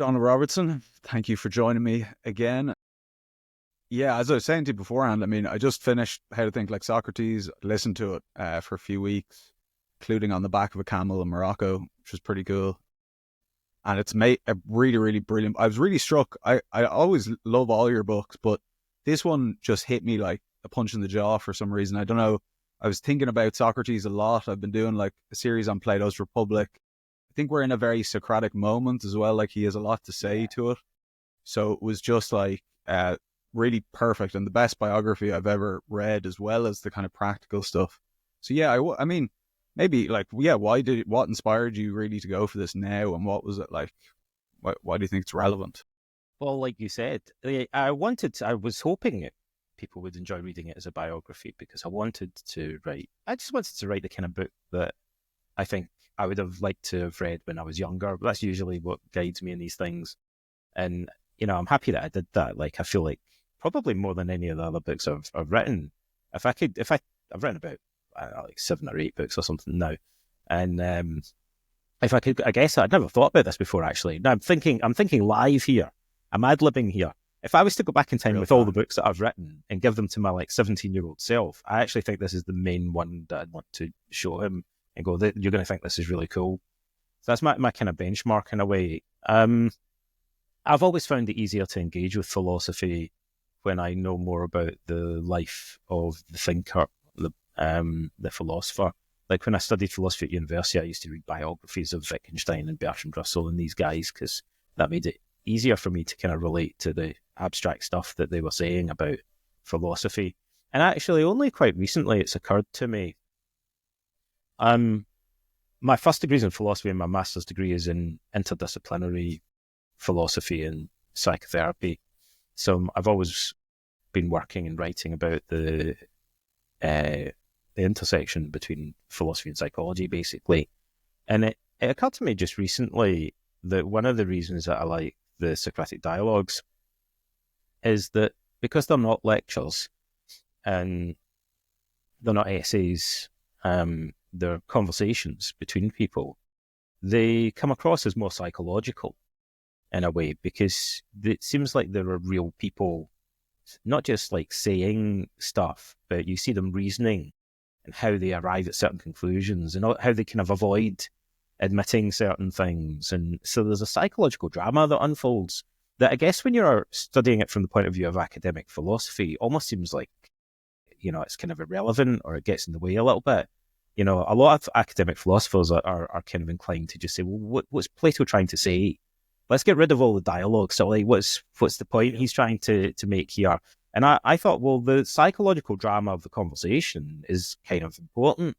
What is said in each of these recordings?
Donald Robertson, thank you for joining me again. Yeah, as I was saying to you beforehand, I mean, I just finished How to Think Like Socrates, listened to it for a few weeks, including on the back of a camel in Morocco, which was pretty cool. And it's made a really, really brilliant. I was really struck. I always love all your books, but this one just hit me like a punch in the jaw for some reason. I don't know. I was thinking about Socrates a lot. I've been doing like a series on Plato's Republic. I think we're in a very Socratic moment as well. Like he has a lot to say to it. So it was just like really perfect and the best biography I've ever read, as well as the kind of practical stuff. So yeah, I mean, maybe like, yeah, what inspired you really to go for this now, and what was it like? Why do you think it's relevant? Well, like you said, I was hoping people would enjoy reading it as a biography because I just wanted to write the kind of book that I think I would have liked to have read when I was younger. That's usually what guides me in these things. And, I'm happy that I did that. Like, I feel like probably more than any of the other books I've written, I've written about, I don't know, like 7 or 8 books or something now. And, if I could, I guess I'd never thought about this before, actually. Now I'm thinking live here. I'm ad-libbing here. If I was to go back in time Real with all the time. books that I've written and give them to my 17-year-old self, I actually think this is the main one that I'd want to show him and go, you're going to think this is really cool. So that's my kind of benchmark in a way. I've always found it easier to engage with philosophy when I know more about the life of the thinker, the philosopher. Like when I studied philosophy at university, I used to read biographies of Wittgenstein and Bertrand Russell and these guys because that made it easier for me to kind of relate to the abstract stuff that they were saying about philosophy. And actually, only quite recently it's occurred to me. My first degree is in philosophy and my master's degree is in interdisciplinary philosophy and psychotherapy. So I've always been working and writing about the intersection between philosophy and psychology, basically. And it occurred to me just recently that one of the reasons that I like the Socratic dialogues is that because they're not lectures and they're not essays, they're conversations between people, they come across as more psychological in a way because it seems like there are real people, not just like saying stuff, but you see them reasoning and how they arrive at certain conclusions and how they kind of avoid admitting certain things. And so there's a psychological drama that unfolds that I guess when you're studying it from the point of view of academic philosophy, almost seems like, it's kind of irrelevant or it gets in the way a little bit. A lot of academic philosophers are kind of inclined to just say, well, what's Plato trying to say? Let's get rid of all the dialogue. So like, what's the point he's trying to make here? And I thought, well, the psychological drama of the conversation is kind of important.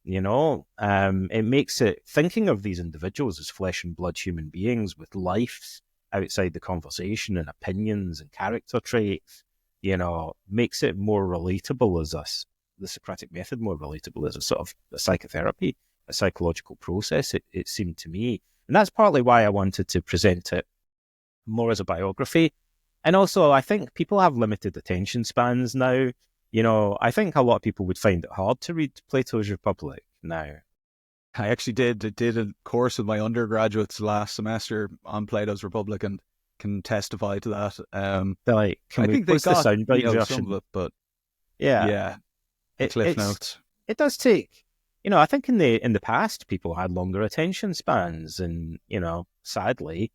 It makes it thinking of these individuals as flesh and blood human beings with lives outside the conversation and opinions and character traits, makes it more relatable as the Socratic method more relatable as a sort of a psychotherapy, a psychological process, it seemed to me. And that's partly why I wanted to present it more as a biography. And also, I think people have limited attention spans now. I think a lot of people would find it hard to read Plato's Republic now. I actually did a course with my undergraduates last semester on Plato's Republic and can testify to that. They're like, can I we think they post the got soundbite some of version? it, but Yeah, yeah, the it, cliff it's notes. it does take. I think in the past people had longer attention spans, and sadly,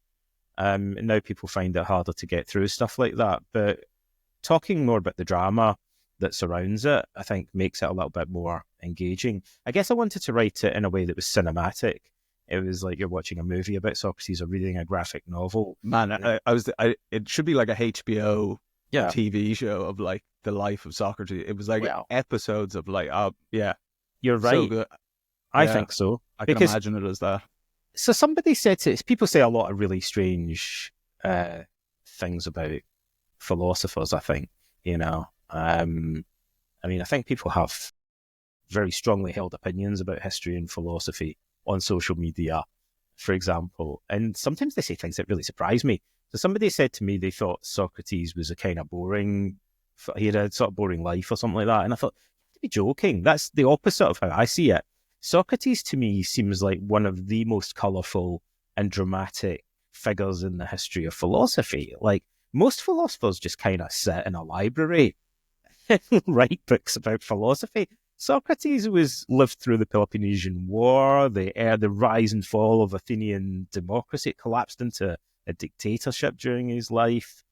now people find it harder to get through stuff like that. But talking more about the drama that surrounds it, I think makes it a little bit more engaging. I guess I wanted to write it in a way that was cinematic. It was like you're watching a movie about Socrates or reading a graphic novel. Man, it should be like a HBO Yeah, TV show of like the life of Socrates. It was like well, episodes of like, yeah, you're so right. good. I Yeah, think so. I can Because imagine it as that. so somebody said people say a lot of really strange things about philosophers, I think, I think people have very strongly held opinions about history and philosophy on social media, for example. And sometimes they say things that really surprise me. So somebody said to me they thought Socrates was a kind of boring, he had a sort of boring life or something like that. And I thought, to be joking, that's the opposite of how I see it. Socrates to me seems like one of the most colourful and dramatic figures in the history of philosophy. Like, most philosophers just kind of sit in a library and write books about philosophy. Socrates lived through the Peloponnesian War, the rise and fall of Athenian democracy. It collapsed into a dictatorship during his life.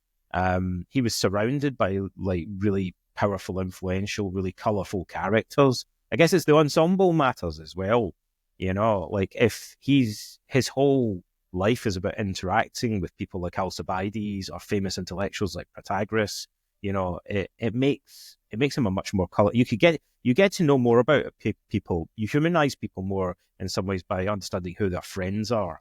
He was surrounded by like really powerful, influential, really colourful characters. I guess it's the ensemble matters as well. You know, like if his whole life is about interacting with people like Alcibiades or famous intellectuals like Protagoras, you know, it makes him a much more color. You get to know more about people. You humanize people more in some ways by understanding who their friends are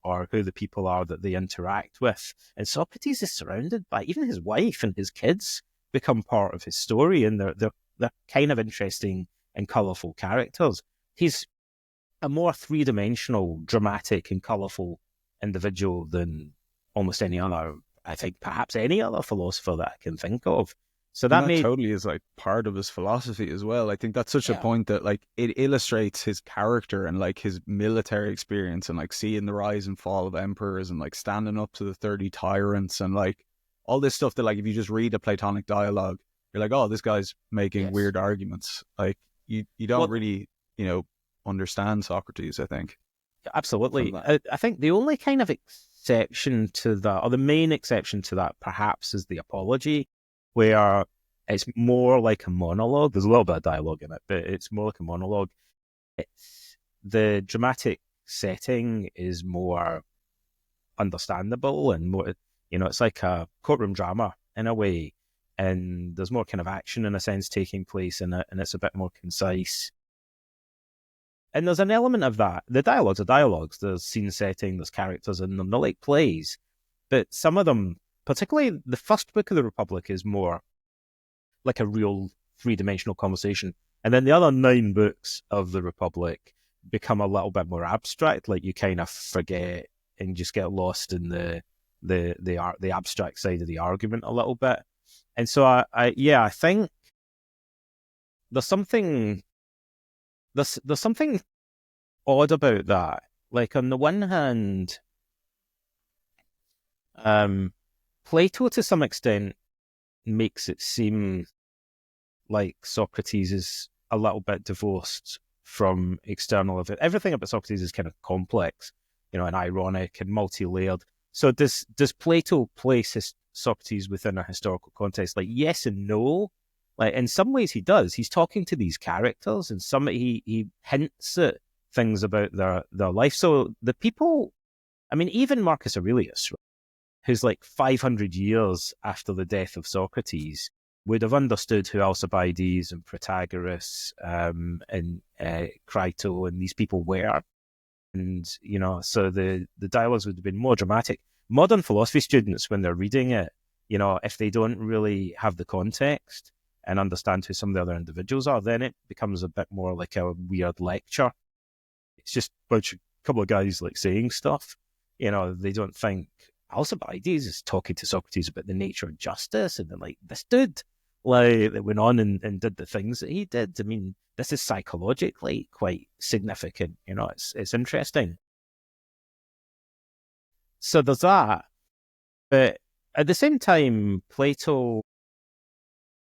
or who the people are that they interact with. And Socrates is surrounded by, even his wife and his kids become part of his story, and they're kind of interesting and colorful characters. He's a more three-dimensional, dramatic and colorful individual than almost any other, I think perhaps any other philosopher that I can think of. So And that totally is like part of his philosophy as well. I think that's such a point that like it illustrates his character and like his military experience and like seeing the rise and fall of emperors and like standing up to the 30 tyrants and like all this stuff that like if you just read a Platonic dialogue, you're like, oh, this guy's making weird arguments. Like you don't really, you know, understand Socrates, I think. Absolutely. I think the only kind of exception to that, or the main exception to that perhaps, is the Apology, where it's more like a monologue. There's a little bit of dialogue in it, but it's more like a monologue. The dramatic setting is more understandable and more, you know, it's like a courtroom drama in a way, and there's more kind of action in a sense taking place in it, and it's a bit more concise. And there's an element of that. The dialogues are dialogues. There's scene setting, there's characters in them. They're like plays. But some of them, particularly the first book of the Republic, is more like a real three-dimensional conversation. And then the other 9 books of the Republic become a little bit more abstract. Like you kind of forget and just get lost in the abstract side of the argument a little bit. And so I think there's something odd about that. Like on the one hand, Plato to some extent makes it seem like Socrates is a little bit divorced from external events. Everything about Socrates is kind of complex, you know, and ironic and multi-layered. So does Plato place Socrates within a historical context? Like yes and no. Like in some ways he does. He's talking to these characters, and some he hints at things about their life. So the people, I mean, even Marcus Aurelius, who's like 500 years after the death of Socrates, would have understood who Alcibiades and Protagoras and Crito and these people were. And, you know, so the dialogues would have been more dramatic. Modern philosophy students, when they're reading it, you know, if they don't really have the context and understand who some of the other individuals are, then it becomes a bit more like a weird lecture. It's just a couple of guys like saying stuff. You know, they don't think Alcibiades is talking to Socrates about the nature of justice, and then like this dude like that went on and did the things that he did. I mean, this is psychologically quite significant. You know, it's interesting. So there's that, but at the same time, Plato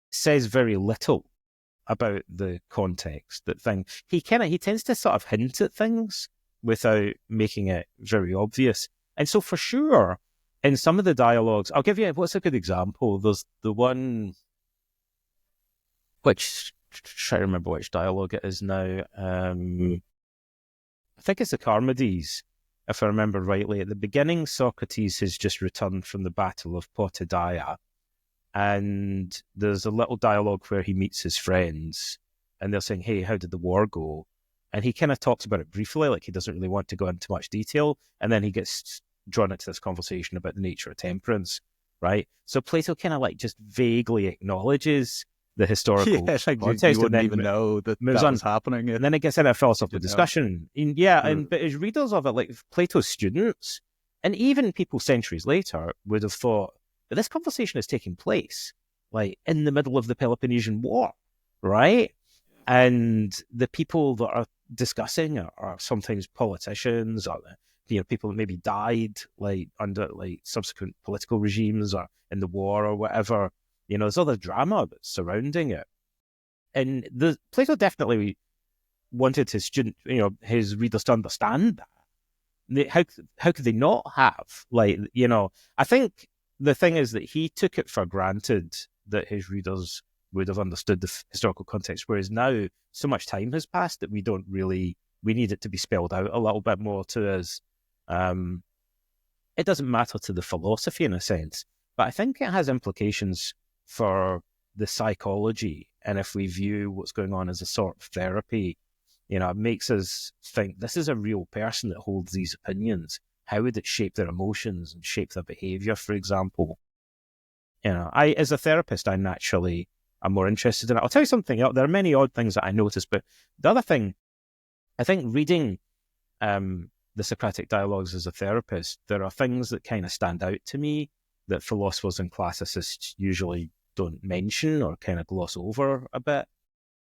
says very little about the context that thing. He tends to sort of hint at things without making it very obvious. And so for sure, in some of the dialogues, I'll give you, what's a good example? There's the one, which, try to remember which dialogue it is now. I think it's the Charmides, if I remember rightly. At the beginning, Socrates has just returned from the Battle of Potidaea, and there's a little dialogue where he meets his friends, and they're saying, hey, how did the war go? And he kind of talks about it briefly, like he doesn't really want to go into much detail, and then he gets drawn into this conversation about the nature of temperance, right? So Plato kind of like just vaguely acknowledges the historical context, you wouldn't even know that was happening. And then it gets into a philosophical discussion. But as readers of it, like Plato's students, and even people centuries later, would have thought that this conversation is taking place like in the middle of the Peloponnesian War, right? And the people that are discussing are sometimes politicians or people that maybe died like under like subsequent political regimes or in the war or whatever. There's all the drama that's surrounding it. And Plato definitely wanted his readers to understand that. How could they not have? I think the thing is that he took it for granted that his readers would have understood the historical context, whereas now so much time has passed that we need it to be spelled out a little bit more to us. It doesn't matter to the philosophy in a sense, but I think it has implications for the psychology. And if we view what's going on as a sort of therapy, it makes us think this is a real person that holds these opinions. How would it shape their emotions and shape their behavior, for example? As a therapist, I'm more interested in it. I'll tell you something else. There are many odd things that I noticed, but the other thing, I think reading the Socratic dialogues as a therapist, there are things that kind of stand out to me that philosophers and classicists usually don't mention or kind of gloss over a bit.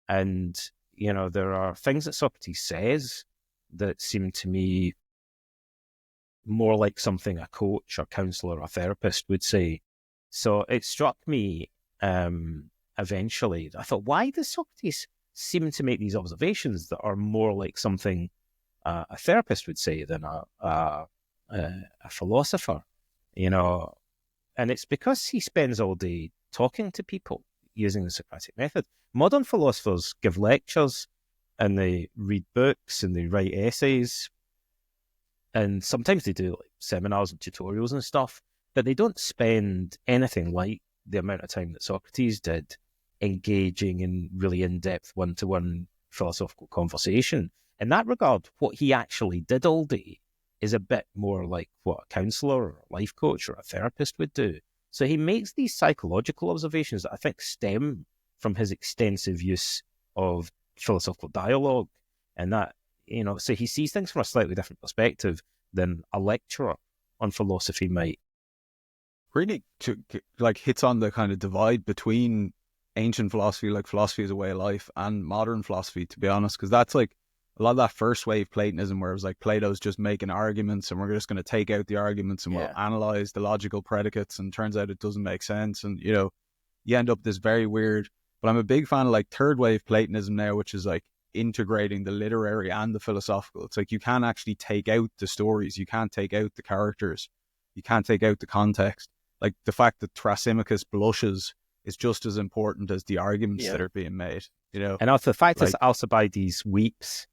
And there are things that Socrates says that seem to me more like something a coach or counselor or therapist would say. So it struck me eventually. I thought, why does Socrates seem to make these observations that are more like something a therapist would say than a philosopher? And it's because he spends all day talking to people using the Socratic method. Modern philosophers give lectures and they read books and they write essays, and sometimes they do like seminars and tutorials and stuff, but they don't spend anything like the amount of time that Socrates did engaging in really in-depth one-to-one philosophical conversation. In that regard, what he actually did all day is a bit more like what a counselor or a life coach or a therapist would do. So he makes these psychological observations that I think stem from his extensive use of philosophical dialogue, and that, so he sees things from a slightly different perspective than a lecturer on philosophy might. Really hits on the kind of divide between ancient philosophy, like philosophy as a way of life, and modern philosophy, to be honest, because that's like a lot of that first wave Platonism where it was like Plato's just making arguments and we're just going to take out the arguments and we'll analyze the logical predicates, and turns out it doesn't make sense, and you end up this very weird. But I'm a big fan of like third wave Platonism now, which is like integrating the literary and the philosophical. It's like you can't actually take out the stories, you can't take out the characters, you can't take out the context. Like the fact that Thrasymachus blushes is just as important as the arguments that are being made, And also the fact that Alcibiades weeps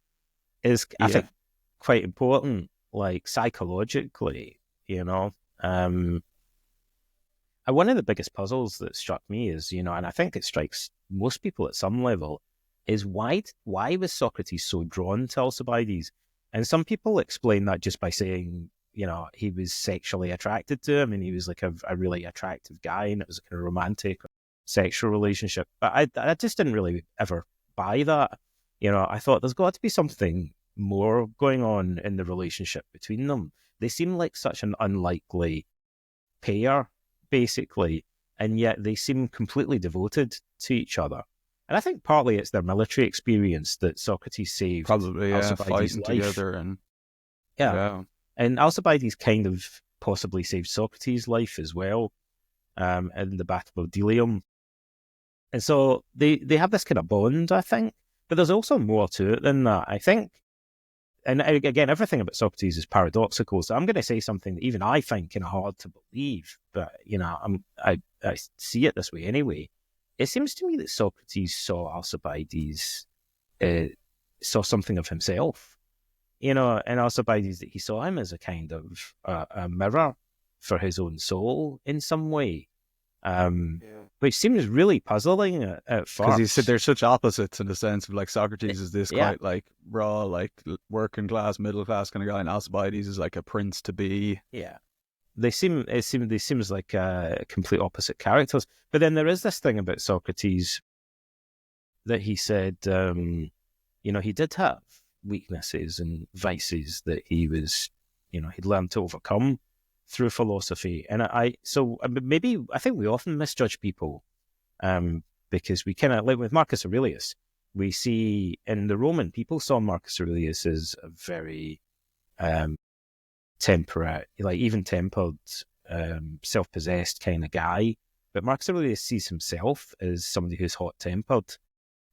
is, I think, quite important, like psychologically, And one of the biggest puzzles that struck me is, and I think it strikes most people at some level, is why was Socrates so drawn to Alcibiades? And some people explain that just by saying, he was sexually attracted to him and he was like a really attractive guy and it was a kind of romantic sexual relationship. But I just didn't really ever buy that. I thought there's got to be something more going on in the relationship between them. They seem like such an unlikely pair, basically, and yet they seem completely devoted to each other. And I think partly it's their military experience that Socrates saved. Probably, Alcibiades' fighting life together and and Alcibiades kind of possibly saved Socrates' life as well, in the Battle of Delium. And so they have this kind of bond, I think. But there's also more to it than that, I think. And again, everything about Socrates is paradoxical. So I'm going to say something that even I find kind of hard to believe, but I see it this way anyway. It seems to me that Socrates saw Alcibiades, saw something of himself, and Alcibiades, that he saw him as a kind of a mirror for his own soul in some way. Which seems really puzzling at first. Because he said they're such opposites in the sense of like Socrates is this quite like raw, like working class, middle class kind of guy, and Alcibiades is like a prince to be. Yeah, they seem like complete opposite characters. But then there is this thing about Socrates that he said, he did have weaknesses and vices that he was, he'd learned to overcome through philosophy. And I think we often misjudge people, because we kind of, like with Marcus Aurelius, we see in the Roman, people saw Marcus Aurelius as a very temperate, like even-tempered, self-possessed kind of guy. But Marcus Aurelius sees himself as somebody who's hot-tempered,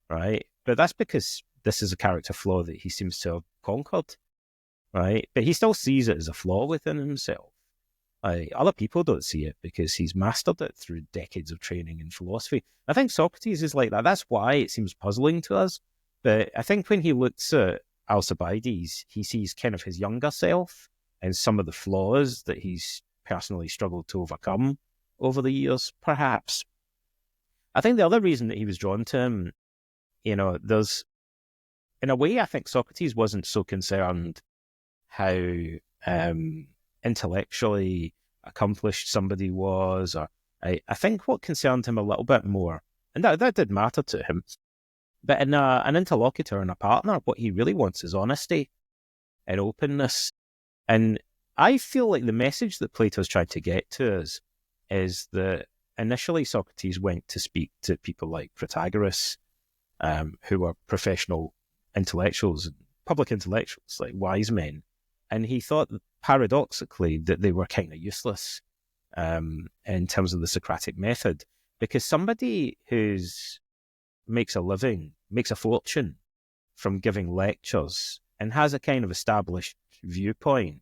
right? But that's because this is a character flaw that he seems to have conquered, right? But he still sees it as a flaw within himself. Other people don't see it because he's mastered it through decades of training in philosophy. I think Socrates is like that. That's why it seems puzzling to us. But I think when he looks at Alcibiades, he sees kind of his younger self and some of the flaws that he's personally struggled to overcome over the years, perhaps. I think the other reason that he was drawn to him, there's, in a way, I think Socrates wasn't so concerned how intellectually accomplished somebody was, or I think what concerned him a little bit more, and that did matter to him, but in an interlocutor and a partner, what he really wants is honesty and openness. And I feel like the message that Plato's tried to get to us is that initially Socrates went to speak to people like Protagoras, who were professional intellectuals, public intellectuals, like wise men. And he thought, paradoxically, that they were kind of useless in terms of the Socratic method, because somebody who's makes a fortune from giving lectures and has a kind of established viewpoint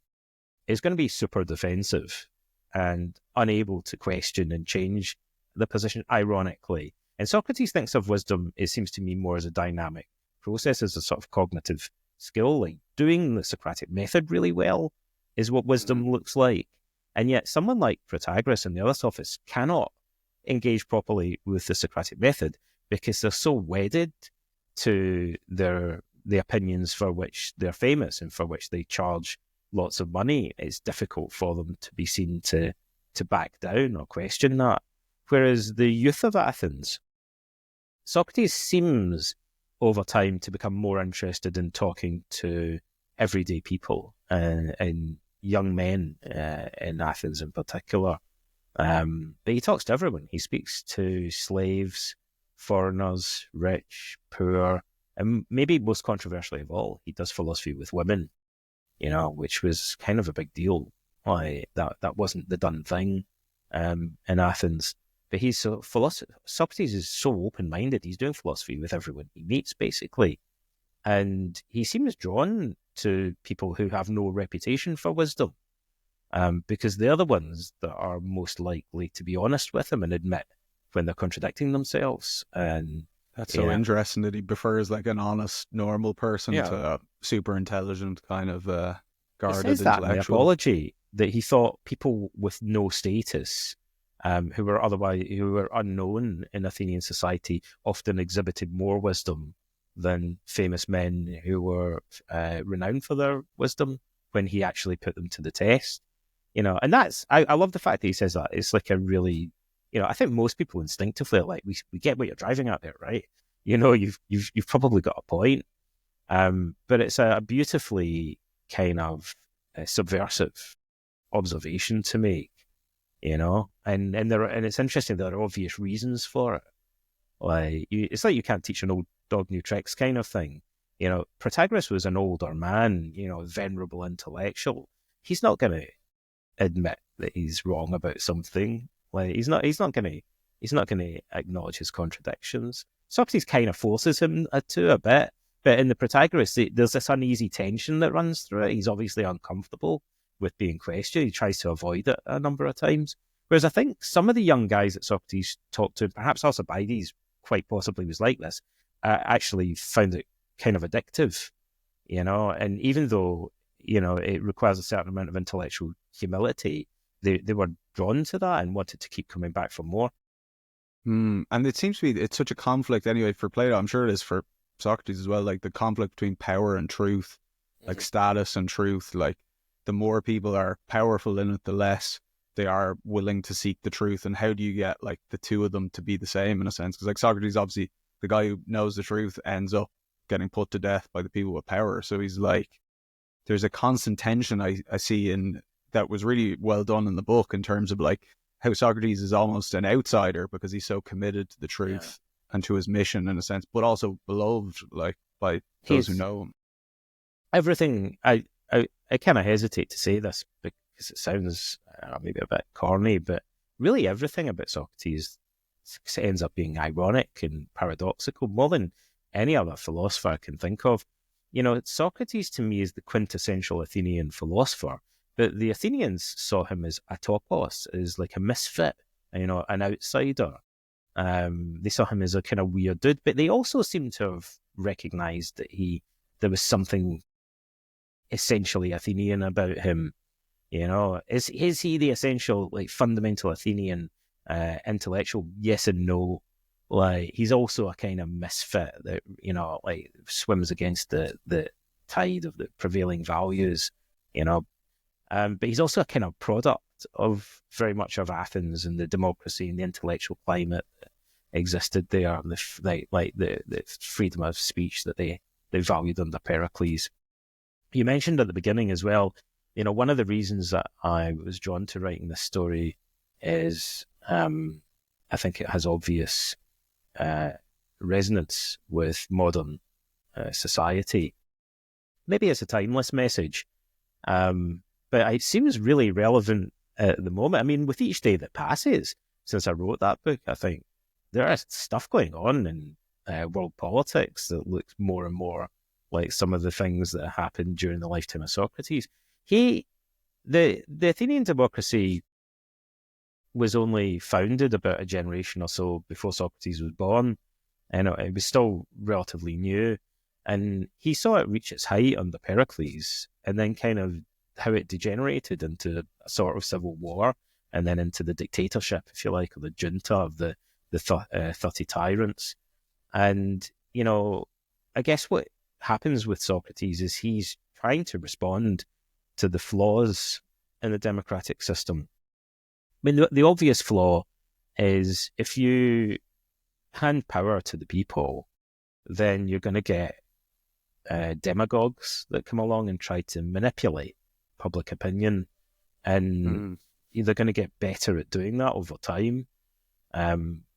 is going to be super defensive and unable to question and change the position, ironically. And Socrates thinks of wisdom, it seems to me, more as a dynamic process, as a sort of cognitive skill, like doing the Socratic method really well is what wisdom looks like. And yet someone like Protagoras and the other Sophists cannot engage properly with the Socratic method because they're so wedded to the opinions for which they're famous and for which they charge lots of money. It's difficult for them to be seen to back down or question that. Whereas the youth of Athens, Socrates seems over time to become more interested in talking to everyday people and young men in Athens in particular. But he talks to everyone. He speaks to slaves, foreigners, rich, poor, and maybe most controversially of all, he does philosophy with women, which was kind of a big deal. That wasn't the done thing in Athens. But Socrates is so open-minded. He's doing philosophy with everyone he meets, basically. And he seems drawn to people who have no reputation for wisdom, because they're the ones that are most likely to be honest with him and admit when they're contradicting themselves. And that's so interesting that he prefers like an honest, normal person to a super intelligent kind of guarded he says that intellectual. in the Apology, that he thought people with no status, who were unknown in Athenian society, often exhibited more wisdom than famous men who were renowned for their wisdom when he actually put them to the test. And that's, I love the fact that he says that. It's like a really, I think most people instinctively are like, we get what you're driving at there, right? You've probably got a point. But it's a beautifully kind of subversive observation to make, and it's interesting, there are obvious reasons for it. Like, it's like you can't teach an old dog new tricks kind of thing. Protagoras was an older man, venerable intellectual. He's not going to admit that he's wrong about something. Like, he's not going to acknowledge his contradictions. Socrates kind of forces him to a bit, but in the Protagoras, there's this uneasy tension that runs through it. He's obviously uncomfortable with being questioned. He tries to avoid it a number of times. Whereas I think some of the young guys that Socrates talked to, perhaps Alcibiades quite possibly was like this, actually found it kind of addictive, and even though, it requires a certain amount of intellectual humility, they were drawn to that and wanted to keep coming back for more. And it seems to be, it's such a conflict anyway for Plato. I'm sure it is for Socrates as well, like the conflict between power and truth, like status and truth. Like, the more people are powerful in it, the less they are willing to seek the truth. And how do you get like the two of them to be the same in a sense? Because like Socrates, obviously the guy who knows the truth ends up getting put to death by the people with power. So he's like, there's a constant tension I see in that was really well done in the book, in terms of like how Socrates is almost an outsider because he's so committed to the truth and to his mission in a sense, but also beloved like by those who know him. Everything, I kind of hesitate to say this because it sounds maybe a bit corny, but really everything about Socrates ends up being ironic and paradoxical more than any other philosopher I can think of. Socrates to me is the quintessential Athenian philosopher, but the Athenians saw him as a topos, as like a misfit, an outsider. They saw him as a kind of weird dude, but they also seem to have recognized that there was something essentially Athenian about him. Is he the essential, like, fundamental Athenian intellectual? Yes and no. Like, he's also a kind of misfit that, like, swims against the tide of the prevailing values, but he's also a kind of product of very much of Athens and the democracy and the intellectual climate that existed there, and the freedom of speech that they valued under Pericles. You mentioned at the beginning as well, one of the reasons that I was drawn to writing this story is I think it has obvious resonance with modern society. Maybe it's a timeless message, but it seems really relevant at the moment. I mean, with each day that passes since I wrote that book, I think there is stuff going on in world politics that looks more and more like some of the things that happened during the lifetime of Socrates. The Athenian democracy was only founded about a generation or so before Socrates was born, and it was still relatively new. And he saw it reach its height under Pericles, and then kind of how it degenerated into a sort of civil war, and then into the dictatorship, if you like, or the junta of the 30 tyrants. And, I guess what happens with Socrates is he's trying to respond to the flaws in the democratic system. I mean, the obvious flaw is if you hand power to the people, then you're going to get demagogues that come along and try to manipulate public opinion, and they're going to get better at doing that over time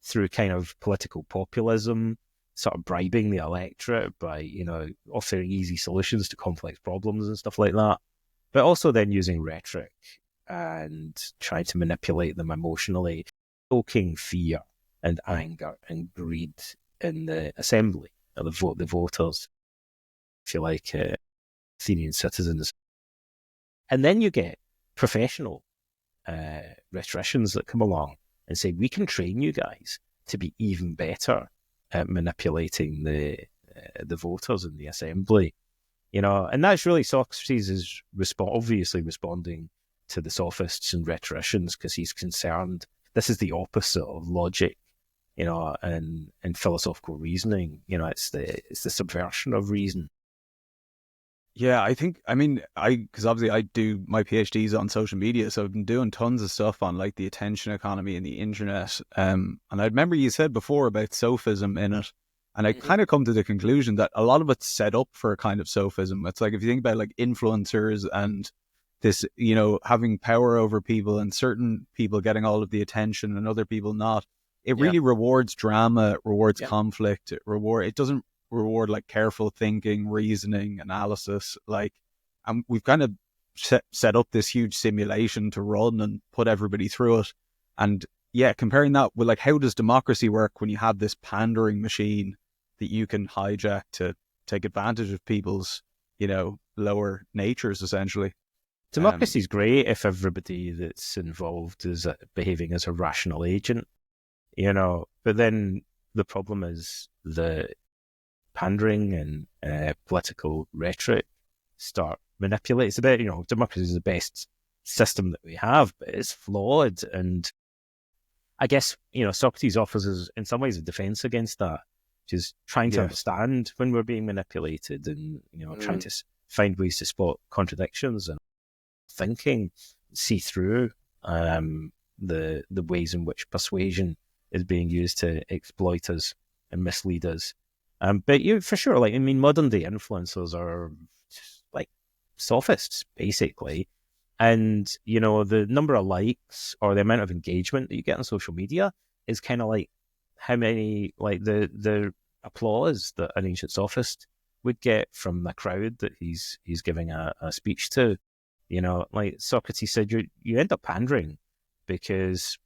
through kind of political populism, sort of bribing the electorate by, offering easy solutions to complex problems and stuff like that, but also then using rhetoric and trying to manipulate them emotionally, stoking fear and anger and greed in the assembly, or the voters, if you like, Athenian citizens. And then you get professional rhetoricians that come along and say, we can train you guys to be even better at manipulating the voters in the assembly. And that's really Socrates is obviously responding to the Sophists and rhetoricians, because he's concerned this is the opposite of logic, and philosophical reasoning. It's the subversion of reason. Yeah, because obviously I do my PhDs on social media, so I've been doing tons of stuff on like the attention economy and the internet. And I remember you said before about sophism in it, and I kind of come to the conclusion that a lot of it's set up for a kind of sophism. It's like if you think about like influencers and this, having power over people, and certain people getting all of the attention and other people not. It really rewards drama, it rewards conflict, it doesn't reward like careful thinking, reasoning, analysis. And we've kind of set up this huge simulation to run and put everybody through it. And comparing that with like, how does democracy work when you have this pandering machine that you can hijack to take advantage of people's, lower natures, essentially? Democracy is great if everybody that's involved is behaving as a rational agent, but then the problem is the pandering and political rhetoric start manipulating. It's about, democracy is the best system that we have, but it's flawed. And I guess, Socrates offers us in some ways a defense against that, which is trying to understand when we're being manipulated, and, trying to find ways to spot contradictions and thinking, see through the ways in which persuasion is being used to exploit us and mislead us. But for sure, modern day influencers are like sophists, basically. And, the number of likes or the amount of engagement that you get on social media is kind of like how many, like the applause that an ancient sophist would get from the crowd that he's giving a speech to. Like Socrates said, you end up pandering, because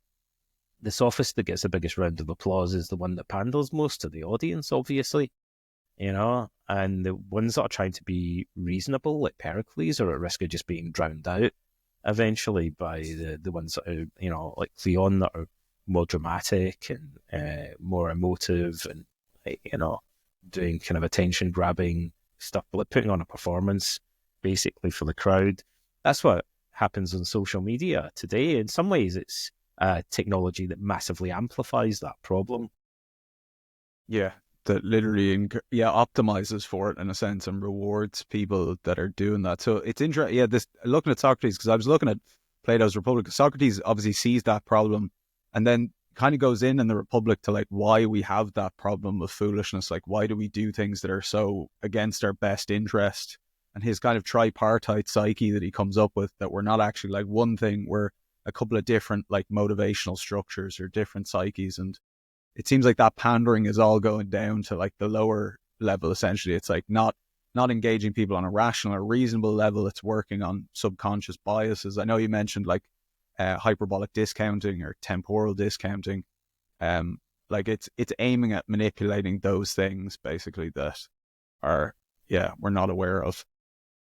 the sophist that gets the biggest round of applause is the one that panders most to the audience, obviously. And the ones that are trying to be reasonable, like Pericles, are at risk of just being drowned out eventually by the ones that are, like Cleon, that are more dramatic and more emotive, and doing kind of attention grabbing stuff, like putting on a performance basically for the crowd. That's what happens on social media today. In some ways, it's technology that massively amplifies that problem. Yeah, that literally optimizes for it in a sense and rewards people that are doing that. So it's interesting. Yeah, this looking at Socrates, because I was looking at Plato's Republic. Socrates obviously sees that problem, and then kind of goes in the Republic to like why we have that problem of foolishness. Like, why do we do things that are so against our best interest? And his kind of tripartite psyche that he comes up with, that we're not actually like one thing, we're a couple of different like motivational structures or different psyches. And it seems like that pandering is all going down to like the lower level. Essentially, it's like not engaging people on a rational or reasonable level. It's working on subconscious biases. I know you mentioned like hyperbolic discounting or temporal discounting. Like it's aiming at manipulating those things basically that are we're not aware of.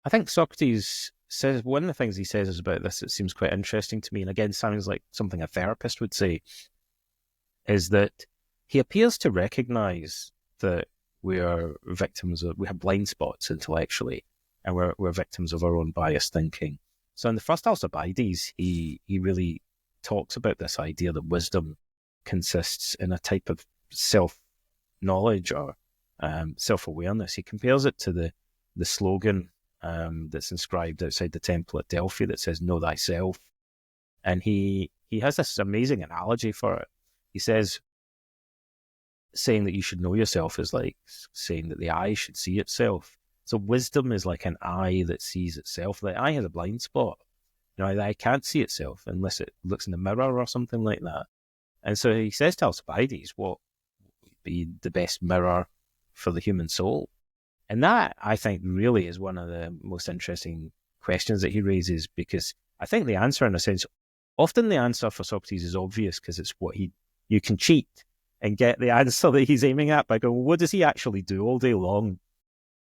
I think Socrates says, one of the things he says is about this, it seems quite interesting to me, and again sounds like something a therapist would say, is that he appears to recognize that we are victims of, we have blind spots intellectually, and we're victims of our own biased thinking. So in the first Alcibiades, he really talks about this idea that wisdom consists in a type of self-knowledge or self-awareness. He compares it to the slogan that's inscribed outside the temple at Delphi that says, "Know thyself." And he has this amazing analogy for it. He says, saying that you should know yourself is like saying that the eye should see itself. So wisdom is like an eye that sees itself. The eye has a blind spot. The eye can't see itself unless it looks in the mirror or something like that. And so he says to Alcibiades, what would be the best mirror for the human soul? And that, I think, really is one of the most interesting questions that he raises, because I think the answer, in a sense, often the answer for Socrates is obvious, because it's what you can cheat and get the answer that he's aiming at by going, well, what does he actually do all day long?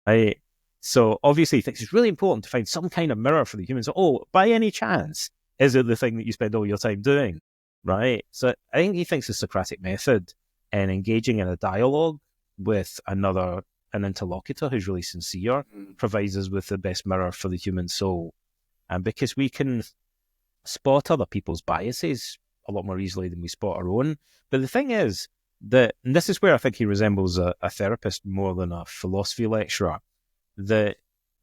Right? So obviously he thinks it's really important to find some kind of mirror for the humans. Oh, by any chance, is it the thing that you spend all your time doing? Right? So I think he thinks the Socratic method and engaging in a dialogue with an interlocutor who's really sincere provides us with the best mirror for the human soul. And because we can spot other people's biases a lot more easily than we spot our own. But the thing is that, and this is where I think he resembles a therapist more than a philosophy lecturer, that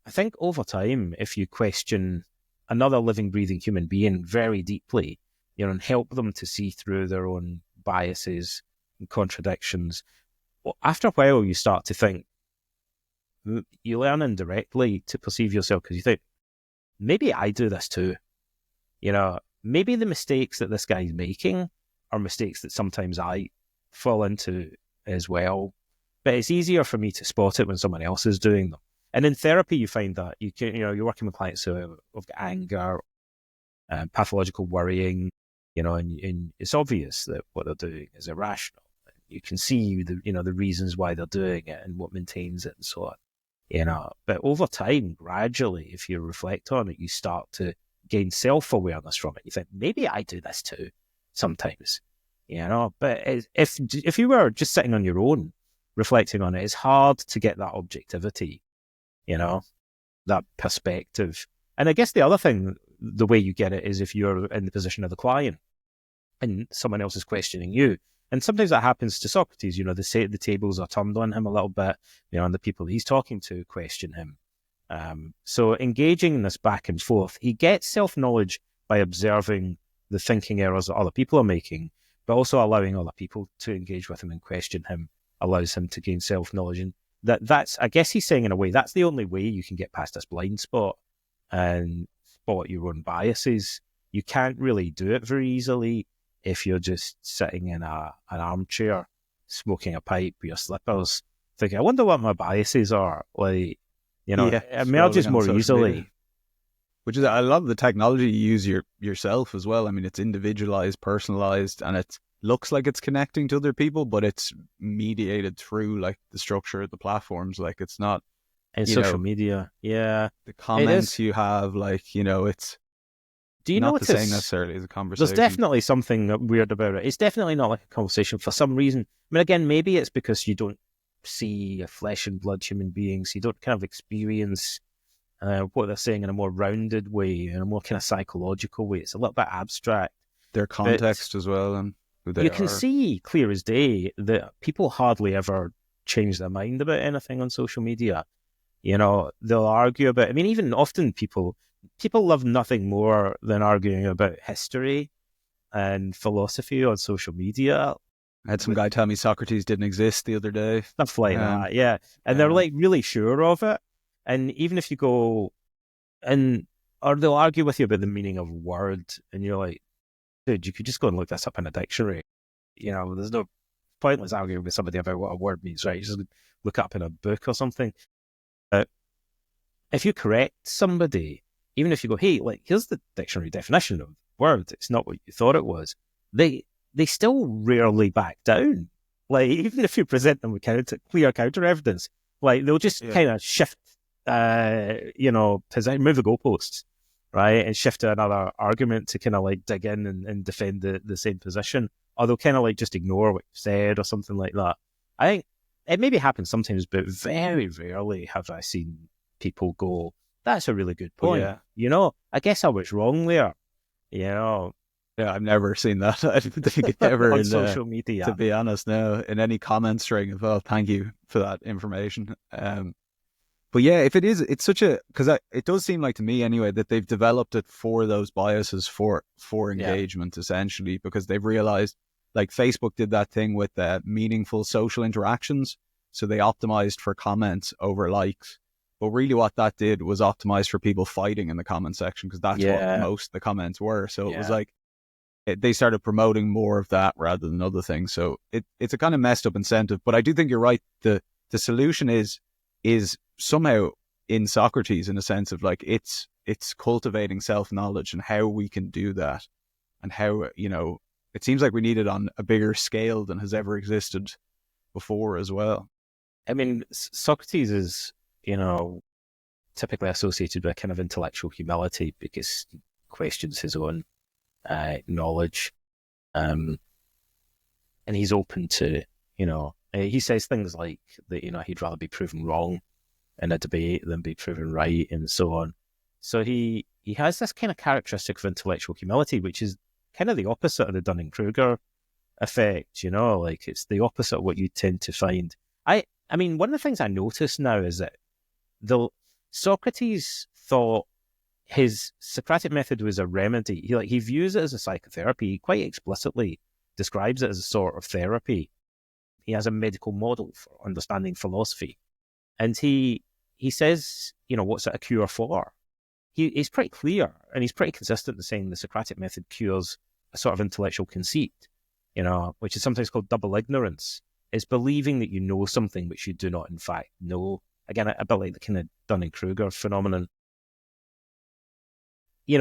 I think over time, if you question another living, breathing human being very deeply, and help them to see through their own biases and contradictions, well, after a while you start to think, you learn indirectly to perceive yourself, because you think, maybe I do this too. Maybe the mistakes that this guy's making are mistakes that sometimes I fall into as well. But it's easier for me to spot it when someone else is doing them. And in therapy, you find that you're working with clients who have got anger, pathological worrying, and it's obvious that what they're doing is irrational. You can see the reasons why they're doing it and what maintains it and so on. But over time, gradually, if you reflect on it, you start to gain self-awareness from it. You think, maybe I do this too sometimes, but if you were just sitting on your own reflecting on it, it's hard to get that objectivity, that perspective. And I guess the other thing, the way you get it is if you're in the position of the client and someone else is questioning you. And sometimes that happens to Socrates, the tables are turned on him a little bit, and the people he's talking to question him. So engaging in this back and forth, he gets self-knowledge by observing the thinking errors that other people are making, but also allowing other people to engage with him and question him allows him to gain self-knowledge. And that's, I guess he's saying in a way, that's the only way you can get past this blind spot and spot your own biases. You can't really do it very easily if you're just sitting in an armchair, smoking a pipe with your slippers, thinking, I wonder what my biases are. Like, Yeah, it scrolling emerges on more social media. easily. Which is, I love the technology you use yourself as well. I mean, it's individualized, personalized, and it looks like it's connecting to other people, but it's mediated through like the structure of the platforms. Like it's not, In you social know, media. Yeah, the it comments is. you have, like, it's Do you not the same notice necessarily as a there's conversation. definitely something weird about it? It's definitely not like a conversation for some reason. I mean, again, maybe it's because you don't see a flesh and blood human beings. You don't kind of experience what they're saying in a more rounded way, in a more kind of psychological way. It's a little bit abstract, Their but context as well and who they you can are. see clear as day that people hardly ever change their mind about anything on social media. They'll argue about. I mean, even often people love nothing more than arguing about history and philosophy on social media, I had some guy tell me Socrates didn't exist the other day. stuff like Um, that. Yeah, and they're yeah, like really sure of it. And even if you go and or they'll argue with you about the meaning of word, and you're like, dude, you could just go and look this up in a dictionary. There's no pointless arguing with somebody about what a word means, right? You just look it up in a book or something. But if you correct somebody, even if you go, hey, like, here's the dictionary definition of word, it's not what you thought it was, they still rarely back down. Like, even if you present them with clear counter evidence, like, they'll just yeah. kind of shift, move the goalposts, right? And shift to another argument to kind of like dig in and defend the same position. Or they'll kind of like just ignore what you said or something like that. I think it maybe happens sometimes, but very rarely have I seen people go, that's a really good But point. yeah, I guess I was wrong there, you know, yeah, I've never seen that. I don't think ever on in social to media. be honest, no, in any comment string of, oh, thank you for that information. But yeah, if it is, it's such a, because it does seem like to me anyway that they've developed it for those biases for Yeah. engagement essentially, because they've realized like Facebook did that thing with meaningful social interactions, so they optimized for comments over likes. But really, what that did was optimize for people fighting in the comment section because that's what Yeah. most of the comments were. So it was Yeah. like they started promoting more of that rather than other things. So it's a kind of messed up incentive. But I do think you're right. The solution is somehow in Socrates in a sense of like it's cultivating self knowledge and how we can do that and how it seems like we need it on a bigger scale than has ever existed before as well. I mean, Socrates is, you know, typically associated with kind of intellectual humility because he questions his own knowledge. Um, and he's open to, he says things like that, he'd rather be proven wrong in a debate than be proven right and so on. So he has this kind of characteristic of intellectual humility, which is kind of the opposite of the Dunning-Kruger effect, like it's the opposite of what you tend to find. I mean, one of the things I notice now is that the Socrates thought his Socratic method was a remedy. He views it as a psychotherapy. He quite explicitly describes it as a sort of therapy. He has a medical model for understanding philosophy, and he says, what's it a cure for? He's pretty clear and he's pretty consistent in saying the Socratic method cures a sort of intellectual conceit, which is sometimes called double ignorance. It's believing that you know something which you do not in fact know. Again, a bit like the kind of Dunning-Kruger phenomenon.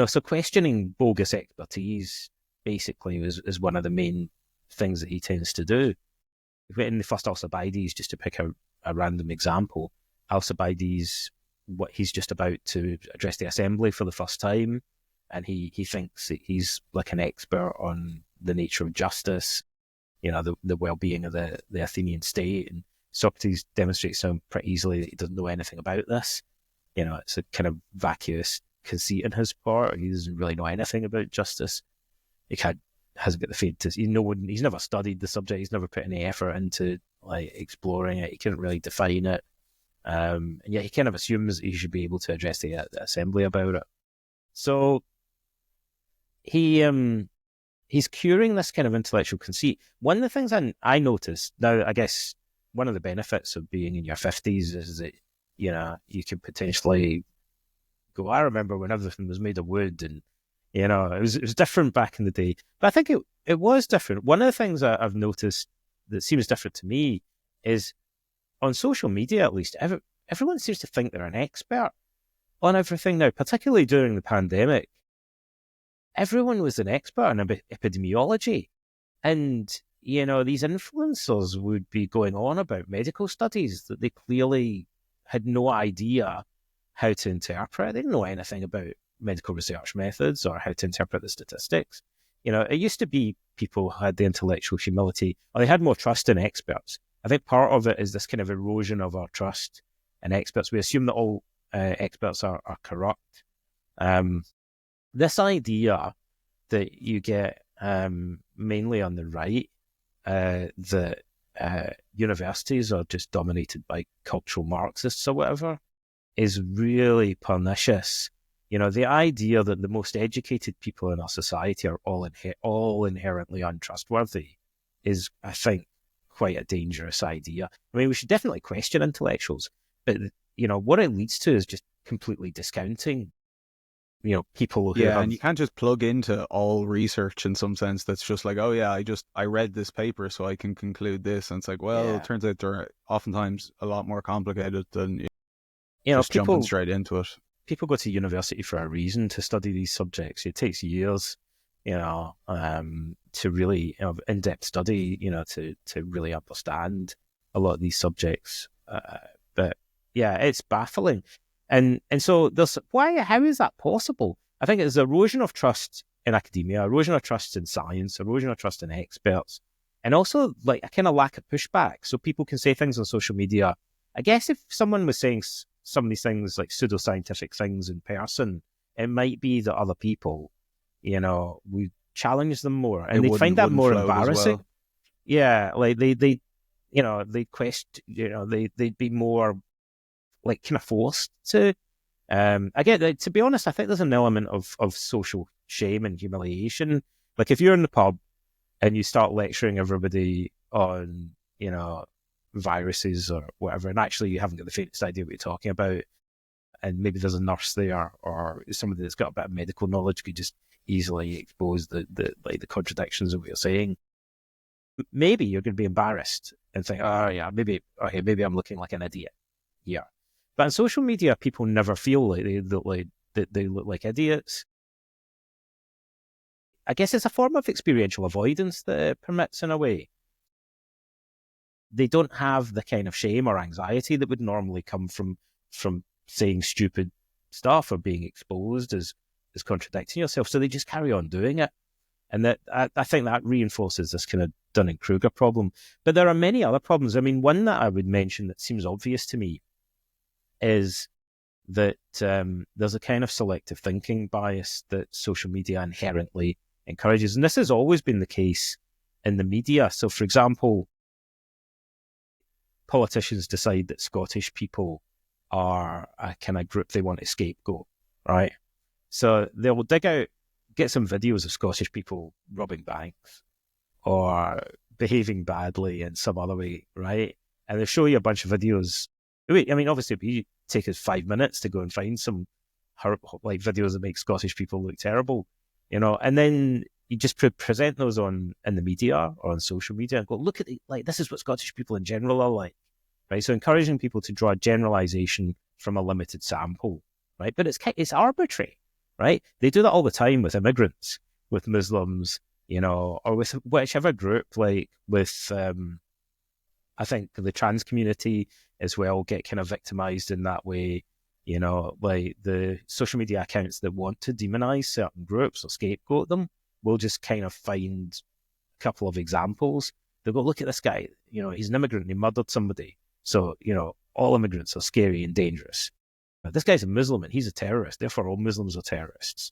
So questioning bogus expertise basically is one of the main things that he tends to do. In the first Alcibiades, just to pick a random example, Alcibiades, what he's just about to address the assembly for the first time, and he thinks that he's like an expert on the nature of justice, the well-being of the Athenian state. And Socrates demonstrates to him pretty easily that he doesn't know anything about this. It's a kind of vacuous conceit on his part. He doesn't really know anything about justice. He hasn't got the faint to, he's never studied the subject. He's never put any effort into like exploring it. He couldn't really define it. And yet he kind of assumes he should be able to address the assembly about it. So he's curing this kind of intellectual conceit. One of the things I noticed now, I guess one of the benefits of being in your 50s is that you can potentially go, I remember when everything was made of wood, and it was different back in the day. But I think it was different. One of the things that I've noticed that seems different to me is on social media at least, everyone seems to think they're an expert on everything now, particularly during the pandemic. Everyone was an expert on epidemiology. And, these influencers would be going on about medical studies that they clearly had no idea how to interpret. They didn't know anything about medical research methods or how to interpret the statistics. It used to be people had the intellectual humility, or they had more trust in experts. I think part of it is this kind of erosion of our trust in experts. We assume that all experts are corrupt. This idea that you get mainly on the right, that universities are just dominated by cultural Marxists or whatever, is really pernicious. The idea that the most educated people in our society are all inherently untrustworthy is, I think, quite a dangerous idea. I mean, we should definitely question intellectuals, but what it leads to is just completely discounting people who have... And you can't just plug into all research in some sense that's just like, oh yeah, I read this paper so I can conclude this. And it's like, well, It turns out they're oftentimes a lot more complicated than just jumping straight into it. People go to university for a reason to study these subjects. It takes years, to really in-depth study, to really understand a lot of these subjects. But yeah, it's baffling. And so how is that possible? I think it's erosion of trust in academia, erosion of trust in science, erosion of trust in experts, and also like a kind of lack of pushback. So people can say things on social media. I guess if someone was saying some of these things, like pseudoscientific things in person, it might be that other people, would challenge them more, and they'd find that more embarrassing. Well. Yeah, like they'd question, they'd be more like kind of forced to. I get that. To be honest, I think there's an element of social shame and humiliation. Like if you're in the pub and you start lecturing everybody on, viruses or whatever, and actually you haven't got the faintest idea what you're talking about, and maybe there's a nurse there or somebody that's got a bit of medical knowledge could just easily expose the contradictions of what you're saying. Maybe you're going to be embarrassed and think, oh yeah, maybe I'm looking like an idiot. Yeah. But on social media, people never feel like they look like idiots. I guess it's a form of experiential avoidance that it permits in a way. They don't have the kind of shame or anxiety that would normally come from saying stupid stuff or being exposed as contradicting yourself. So they just carry on doing it. And that I think that reinforces this kind of Dunning-Kruger problem. But there are many other problems. I mean, one that I would mention that seems obvious to me is that there's a kind of selective thinking bias that social media inherently encourages. And this has always been the case in the media. So, for example, politicians decide that Scottish people are a kind of group they want to scapegoat, right? So they'll get some videos of Scottish people robbing banks or behaving badly in some other way, right? And they'll show you a bunch of videos. I mean, obviously, it would take us 5 minutes to go and find some videos that make Scottish people look terrible, and then you just present those in the media or on social media and go, look at this is what Scottish people in general are like, right? So encouraging people to draw a generalization from a limited sample, right? But it's arbitrary, right? They do that all the time with immigrants, with Muslims, or with whichever group, like with, I think the trans community as well get kind of victimized in that way. Like the social media accounts that want to demonize certain groups or scapegoat them will just kind of find a couple of examples. They'll go, look at this guy, he's an immigrant, he murdered somebody. So, all immigrants are scary and dangerous. But this guy's a Muslim and he's a terrorist, therefore all Muslims are terrorists.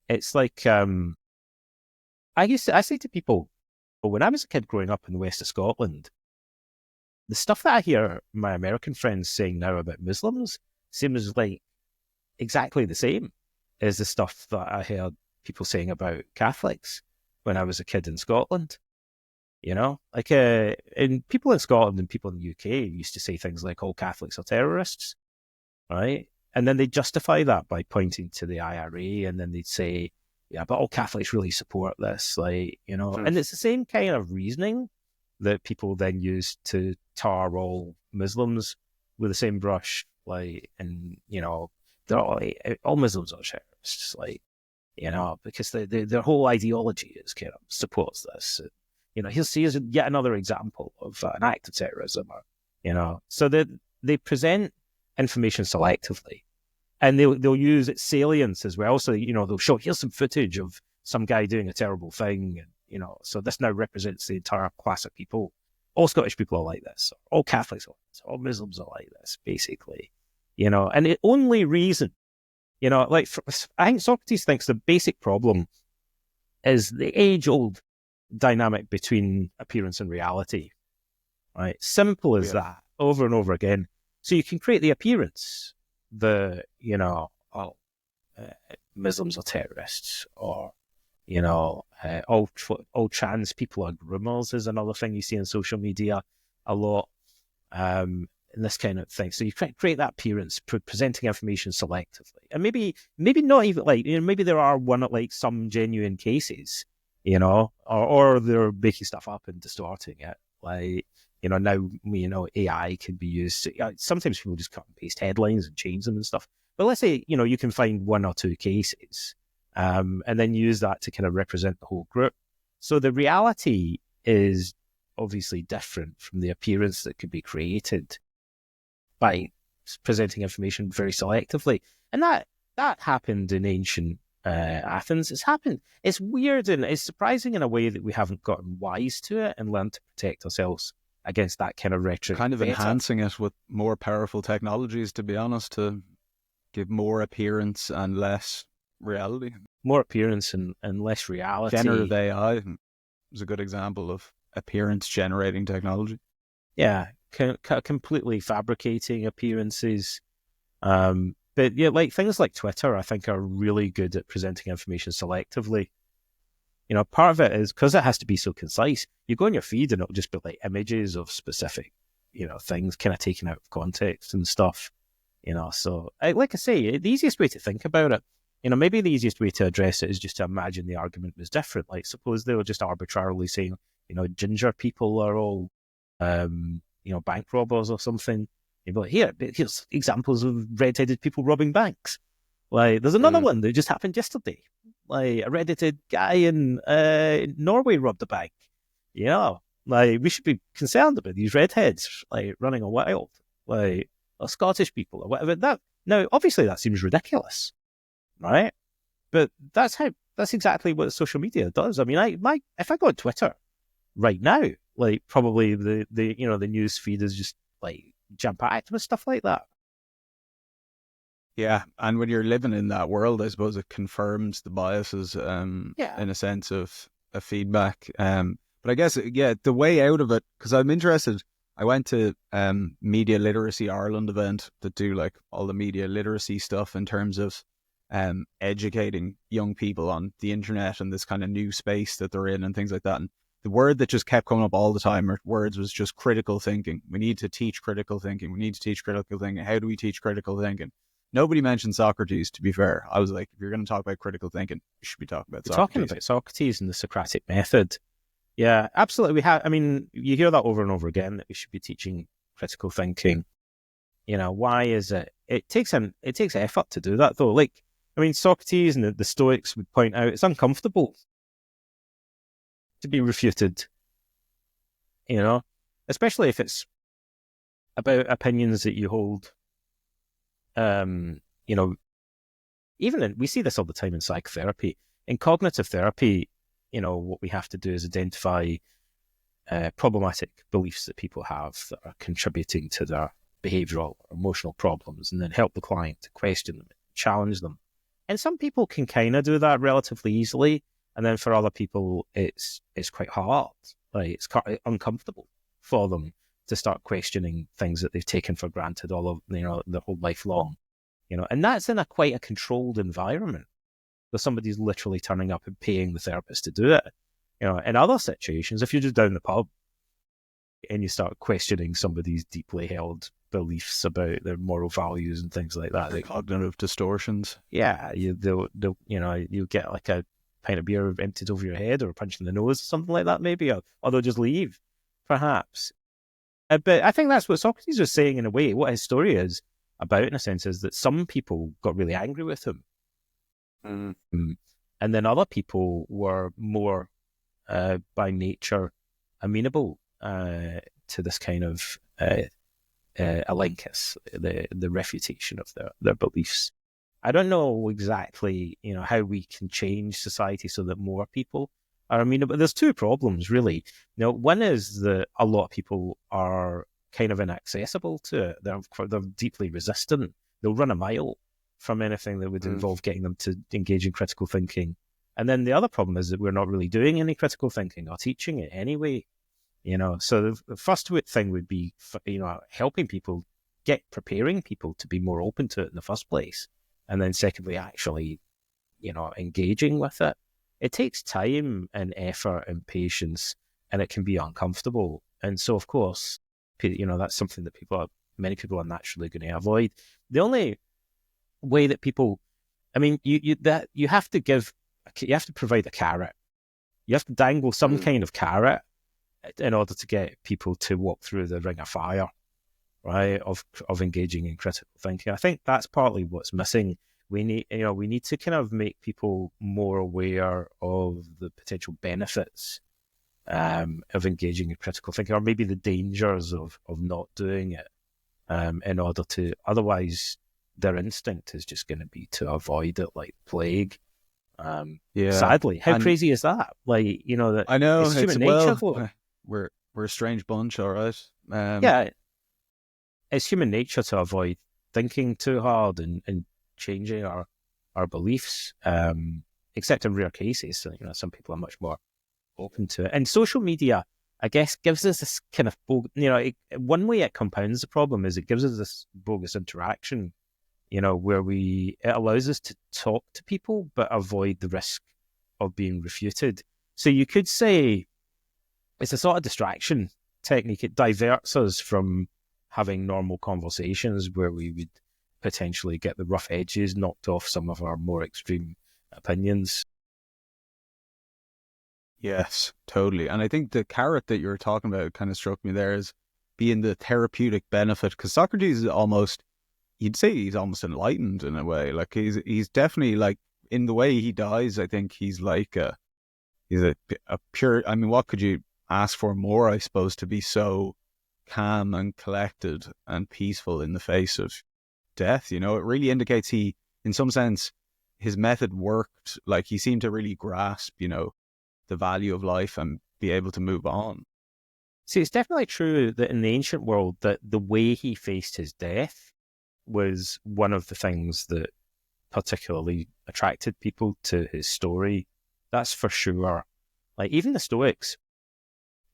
It's like, I say to people, well, when I was a kid growing up in the west of Scotland, the stuff that I hear my American friends saying now about Muslims seems like exactly the same as the stuff that I heard people saying about Catholics when I was a kid in Scotland. And people in Scotland and people in the UK used to say things like all Catholics are terrorists, right? And then they justify that by pointing to the IRA, and then they'd say, yeah, but all Catholics really support this, and it's the same kind of reasoning that people then use to tar all Muslims with the same brush, like, and they're all Muslims are terrorists, like, because their whole ideology is kind of supports this. Here's yet another example of an act of terrorism, so they present information selectively, and they'll use its salience as well. So they'll show, here's some footage of some guy doing a terrible thing, and so this now represents the entire class of people. All Scottish people are like this. All Catholics are like this. All Muslims are like this, basically. And the only reason, I think Socrates thinks the basic problem is the age-old dynamic between appearance and reality. Right? Simple as that, over and over again. So you can create the appearance that, Muslims are terrorists, or all trans people are groomers is another thing you see on social media a lot, and this kind of thing. So you create that appearance, presenting information selectively, and maybe not even maybe there are some genuine cases, or they're making stuff up and distorting it. Now AI can be used. Sometimes people just cut and paste headlines and change them and stuff. But let's say you can find one or two cases. And then use that to kind of represent the whole group. So the reality is obviously different from the appearance that could be created by presenting information very selectively. And that happened in ancient Athens. It's weird and it's surprising in a way that we haven't gotten wise to it and learned to protect ourselves against that kind of rhetoric. Kind of enhancing it with more powerful technologies, to be honest, to give more appearance and less reality. More appearance and less reality. Generative AI is a good example of appearance generating technology. Yeah, completely fabricating appearances. But yeah, things like Twitter, I think, are really good at presenting information selectively. Part of it is because it has to be so concise. You go on your feed and it'll just be images of specific, things kind of taken out of context and stuff. So like I say, the easiest way to think about it, maybe the easiest way to address it is just to imagine the argument was different. Like, suppose they were just arbitrarily saying, ginger people are all, bank robbers or something. You'd be like, here's examples of red-headed people robbing banks. There's another one that just happened yesterday. A red-headed guy in Norway robbed a bank. We should be concerned about these redheads, running wild, or Scottish people or whatever. Now, obviously, that seems ridiculous. Right, but that's exactly what social media does. I mean, if I go on Twitter right now, probably the news feed is just jam packed with stuff like that. Yeah, and when you're living in that world, I suppose it confirms the biases, in a sense of feedback. But I guess the way out of it, because I'm interested. I went to Media Literacy Ireland event that do all the media literacy stuff in terms of educating young people on the internet and this kind of new space that they're in and things like that. And the word that just kept coming up all the time was just critical thinking. We need to teach critical thinking. We need to teach critical thinking. How do we teach critical thinking? Nobody mentioned Socrates, to be fair. I was like, if you're going to talk about critical thinking, you should be talking about Socrates. Talking about Socrates and the Socratic method. Yeah, absolutely. You hear that over and over again, that we should be teaching critical thinking. Why is it? It takes effort to do that, though. Socrates and the Stoics would point out it's uncomfortable to be refuted, especially if it's about opinions that you hold. We see this all the time in psychotherapy. In cognitive therapy, what we have to do is identify problematic beliefs that people have that are contributing to their behavioral or emotional problems, and then help the client to question them, challenge them. And some people can kind of do that relatively easily, and then for other people, it's quite hard. It's quite uncomfortable for them to start questioning things that they've taken for granted all of their whole life long. And that's in quite a controlled environment, where somebody's literally turning up and paying the therapist to do it. In other situations, if you're just down the pub and you start questioning somebody's deeply held beliefs about their moral values and things like that, the cognitive distortions. Yeah, you'll get a pint of beer emptied over your head or a punch in the nose or something like that, maybe, or they'll just leave. perhaps. But I think that's what Socrates was saying in a way. What his story is about, in a sense, is that some people got really angry with him. Mm. And then other people were more by nature amenable to this kind of elenchus, the refutation of their beliefs. I don't know exactly, how we can change society so that more people are amenable. But there's two problems, really. One is that a lot of people are kind of inaccessible to it. They're deeply resistant. They'll run a mile from anything that would involve getting them to engage in critical thinking. And then the other problem is that we're not really doing any critical thinking or teaching it anyway. So the first thing would be, helping people, preparing people to be more open to it in the first place. And then secondly, actually, engaging with it. It takes time and effort and patience, and it can be uncomfortable. And so, of course, that's something that many people are naturally going to avoid. The only way that people, you have to provide a carrot. You have to dangle some kind of carrot in order to get people to walk through the ring of fire, right? Of engaging in critical thinking. I think that's partly what's missing. We need to kind of make people more aware of the potential benefits of engaging in critical thinking, or maybe the dangers of not doing it. In order to, otherwise, their instinct is just going to be to avoid it like plague. Sadly, how crazy is that? That I know it's human nature. We're a strange bunch, all right. It's human nature to avoid thinking too hard and changing our beliefs. Except in rare cases, so, some people are much more open to it. And social media, I guess, gives us this kind of one way it compounds the problem is it gives us this bogus interaction. Where it allows us to talk to people but avoid the risk of being refuted. So you could say it's a sort of distraction technique. It diverts us from having normal conversations where we would potentially get the rough edges knocked off some of our more extreme opinions. Yes, totally. And I think the carrot that you're talking about kind of struck me there as being the therapeutic benefit, because Socrates is almost, you'd say he's almost enlightened in a way. Like he's definitely, like, in the way he dies, I think he's like he's a pure, what could you ask for more, I suppose, to be so calm and collected and peaceful in the face of death. It really indicates he, in some sense, his method worked. Like he seemed to really grasp, the value of life and be able to move on. See, it's definitely true that in the ancient world that the way he faced his death was one of the things that particularly attracted people to his story. That's for sure. Like even the Stoics,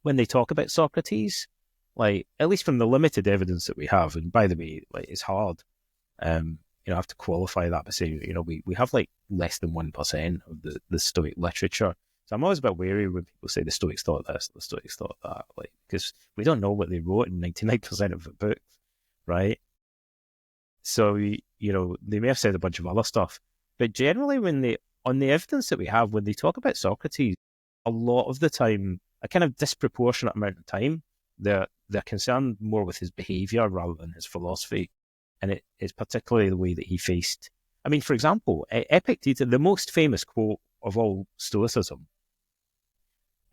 when they talk about Socrates, like at least from the limited evidence that we have, and by the way, like it's hard, I have to qualify that by saying, we have like less than 1% of the Stoic literature. So I'm always a bit wary when people say the Stoics thought this, the Stoics thought that, like, because we don't know what they wrote in 99% of the books, right? So, they may have said a bunch of other stuff, but generally on the evidence that we have, when they talk about Socrates, a lot of the time, a kind of disproportionate amount of time, they're concerned more with his behavior rather than his philosophy. And it is particularly the way that he faced. For example, Epictetus, the most famous quote of all Stoicism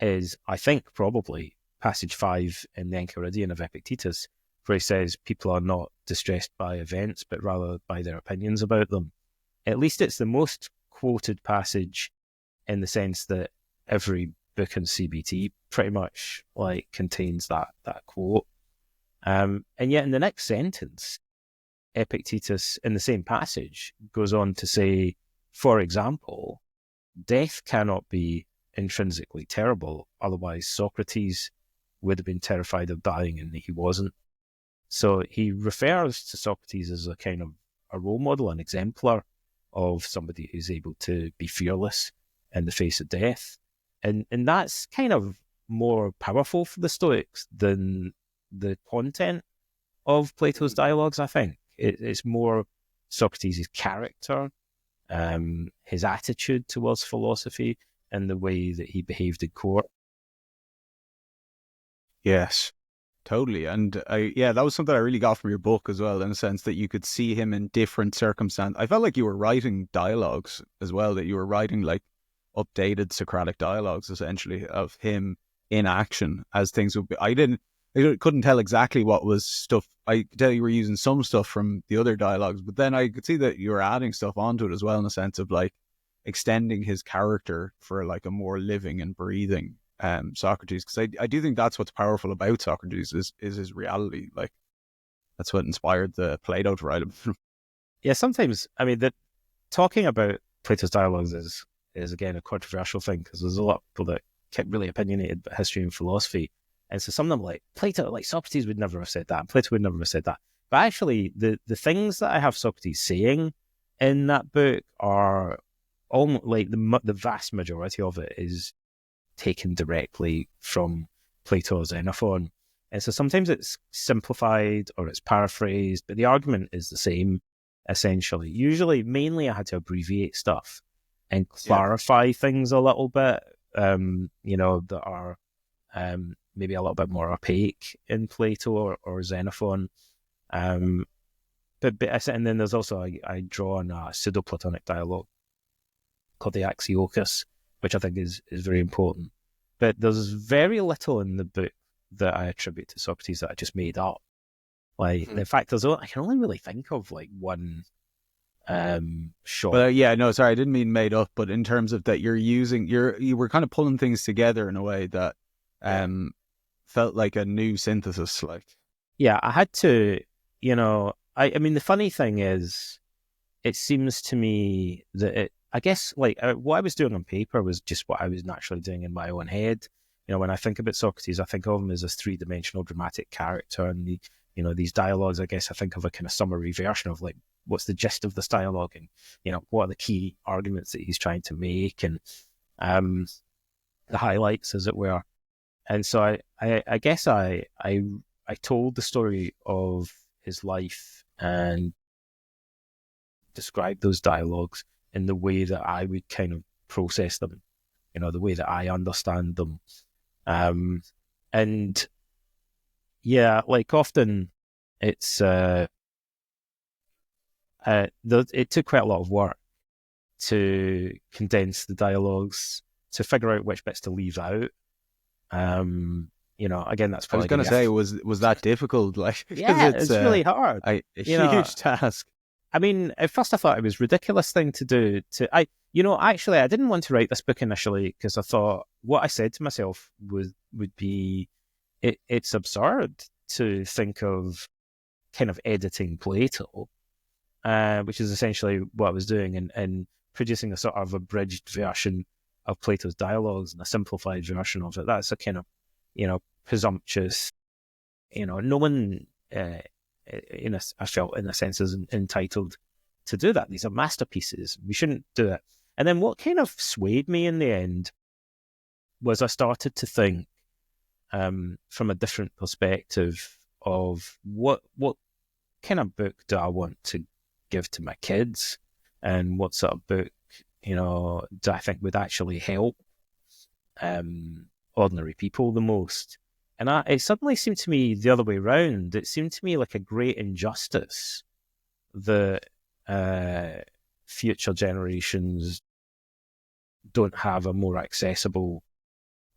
is, I think, probably passage 5 in the Enchiridion of Epictetus, where he says people are not distressed by events, but rather by their opinions about them. At least it's the most quoted passage in the sense that every book in CBT pretty much like contains that quote. And yet in the next sentence, Epictetus, in the same passage, goes on to say, for example, death cannot be intrinsically terrible, otherwise Socrates would have been terrified of dying and he wasn't. So he refers to Socrates as a kind of a role model, an exemplar of somebody who's able to be fearless in the face of death. And that's kind of more powerful for the Stoics than the content of Plato's dialogues, I think. It's more Socrates' character, his attitude towards philosophy, and the way that he behaved in court. Yes, totally. And yeah, that was something I really got from your book as well, in a sense that you could see him in different circumstances. I felt like you were writing dialogues as well, that you were writing like updated Socratic dialogues, essentially, of him in action as things would be. I couldn't tell exactly what was stuff. I could tell you were using some stuff from the other dialogues, but then I could see that you were adding stuff onto it as well, in a sense of like extending his character for like a more living and breathing Socrates, because I do think that's what's powerful about Socrates is his reality. Like that's what inspired the Plato to write him. Yeah, sometimes, I mean, talking about Plato's dialogues is again a controversial thing, because there's a lot of people that get really opinionated about history and philosophy. And so some of them like Plato, like Socrates would never have said that, and Plato would never have said that. But actually, the things that I have Socrates saying in that book are almost like the vast majority of it is taken directly from Plato or Xenophon. And so sometimes it's simplified or it's paraphrased, but the argument is the same, essentially. Usually, mainly I had to abbreviate stuff and clarify things a little bit, that are maybe a little bit more opaque in Plato or Xenophon. And then there's also, I draw on a pseudo-Platonic dialogue called the Axiochus, which I think is very important. But there's very little in the book that I attribute to Socrates that I just made up. Like, in fact, I can only really think of like one shot. But yeah, no, sorry, I didn't mean made up, but in terms of that you were kind of pulling things together in a way that felt like a new synthesis. Like, yeah, I had to, I mean, the funny thing is, it seems to me that I guess like what I was doing on paper was just what I was naturally doing in my own head. When I think about Socrates, I think of him as a three-dimensional dramatic character, and these dialogues, I guess I think of a kind of summary version of like what's the gist of this dialogue, and what are the key arguments that he's trying to make, and the highlights, as it were. And so I guess I told the story of his life and described those dialogues in the way that I would kind of process them, the way that I understand them. And yeah, like often it's, it took quite a lot of work to condense the dialogues, to figure out which bits to leave out. Again, that's probably. I was going to say, was that difficult? Like, yeah, it's really hard. A huge task. I mean, at first I thought it was a ridiculous thing to do. Actually, I didn't want to write this book initially because I thought what I said to myself would be, it's absurd to think of kind of editing Plato, which is essentially what I was doing, and producing a sort of abridged version of Plato's dialogues and a simplified version of it. That's a kind of, presumptuous, no one, I felt in a sense is entitled to do that. These are masterpieces. We shouldn't do it. And then what kind of swayed me in the end was I started to think from a different perspective of what kind of book do I want to give to my kids, and what sort of book do I think would actually help ordinary people the most. And it suddenly seemed to me the other way around. It seemed to me like a great injustice that future generations don't have a more accessible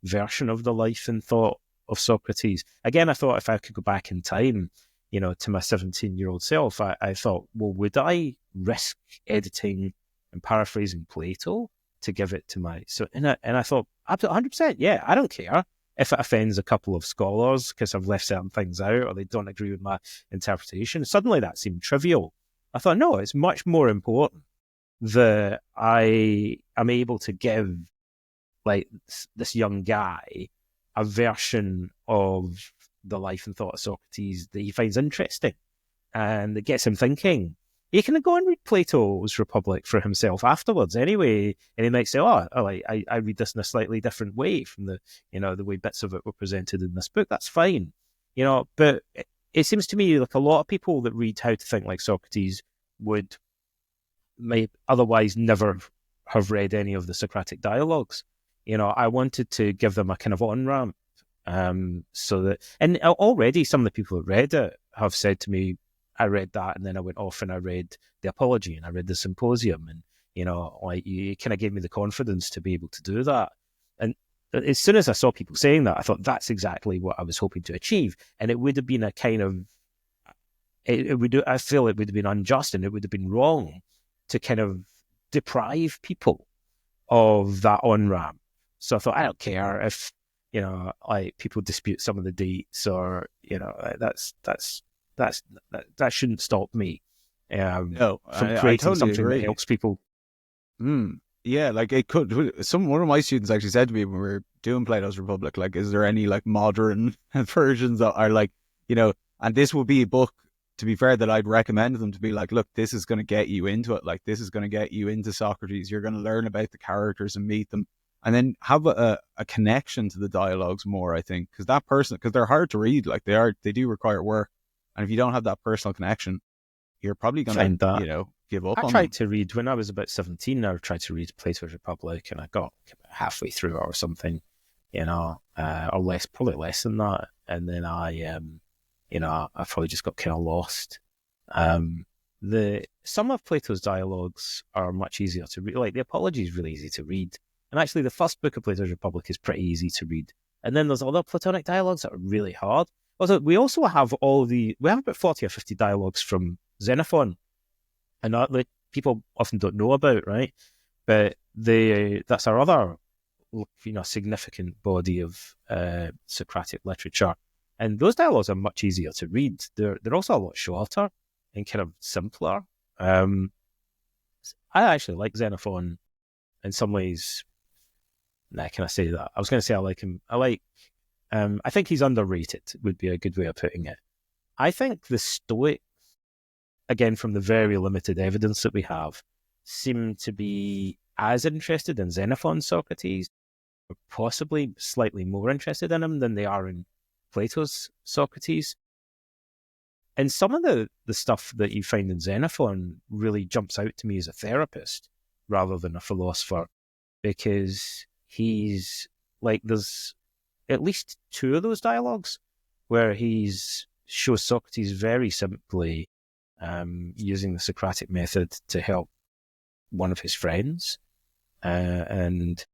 version of the life and thought of Socrates. Again, I thought if I could go back in time, to my 17-year-old self, I thought, well, would I risk editing and paraphrasing Plato to give it to and I thought, 100%, yeah, I don't care if it offends a couple of scholars because I've left certain things out or they don't agree with my interpretation. Suddenly that seemed trivial. I thought, no, it's much more important that I am able to give like this young guy a version of the life and thought of Socrates that he finds interesting and that gets him thinking. He can go and read Plato's Republic for himself afterwards anyway, and he might say, I read this in a slightly different way from the way bits of it were presented in this book. That's fine. But it seems to me like a lot of people that read How to Think Like Socrates may otherwise never have read any of the Socratic dialogues. I wanted to give them a kind of on-ramp So that, and already some of the people that read it have said to me, I read that and then I went off and I read the Apology and I read the Symposium, and like you kind of gave me the confidence to be able to do that. And as soon as I saw people saying that, I thought that's exactly what I was hoping to achieve. And it would have been a kind of, I feel it would have been unjust and it would have been wrong to kind of deprive people of that on ramp. So I thought, I don't care if like people dispute some of the dates, or that shouldn't stop me No, from I creating totally something that agree. helps people. Yeah, like it could. One of my students actually said to me when we were doing Plato's Republic, like, is there any like modern versions that are like, and this would be a book, to be fair, that I'd recommend them to be like, look, this is going to get you into it. Like, this is going to get you into Socrates. You're going to learn about the characters and meet them, and then have a connection to the dialogues more. I think because they're hard to read. Like they do require work, and if you don't have that personal connection, you're probably going Find to, that give up I on tried them. to read when I was about 17. I tried to read Plato's Republic, and I got about halfway through it or something, or less, probably less than that. And then I probably just got kind of lost. The Some of Plato's dialogues are much easier to read. Like the Apology is really easy to read, and actually the first book of Plato's Republic is pretty easy to read. And then there's other Platonic dialogues that are really hard. Also, we have we have about 40 or 50 dialogues from Xenophon, and that people often don't know about, right? But that's our other significant body of Socratic literature, and those dialogues are much easier to read. They're also a lot shorter and kind of simpler. I actually like Xenophon in some ways. Nah, can I say that? I was going to say I like him. I think he's underrated, would be a good way of putting it. I think the Stoics, again, from the very limited evidence that we have, seem to be as interested in Xenophon's Socrates, or possibly slightly more interested in him than they are in Plato's Socrates. And some of the stuff that you find in Xenophon really jumps out to me as a therapist rather than a philosopher, because he's like, there's at least two of those dialogues where he's shows Socrates very simply using the Socratic method to help one of his friends, and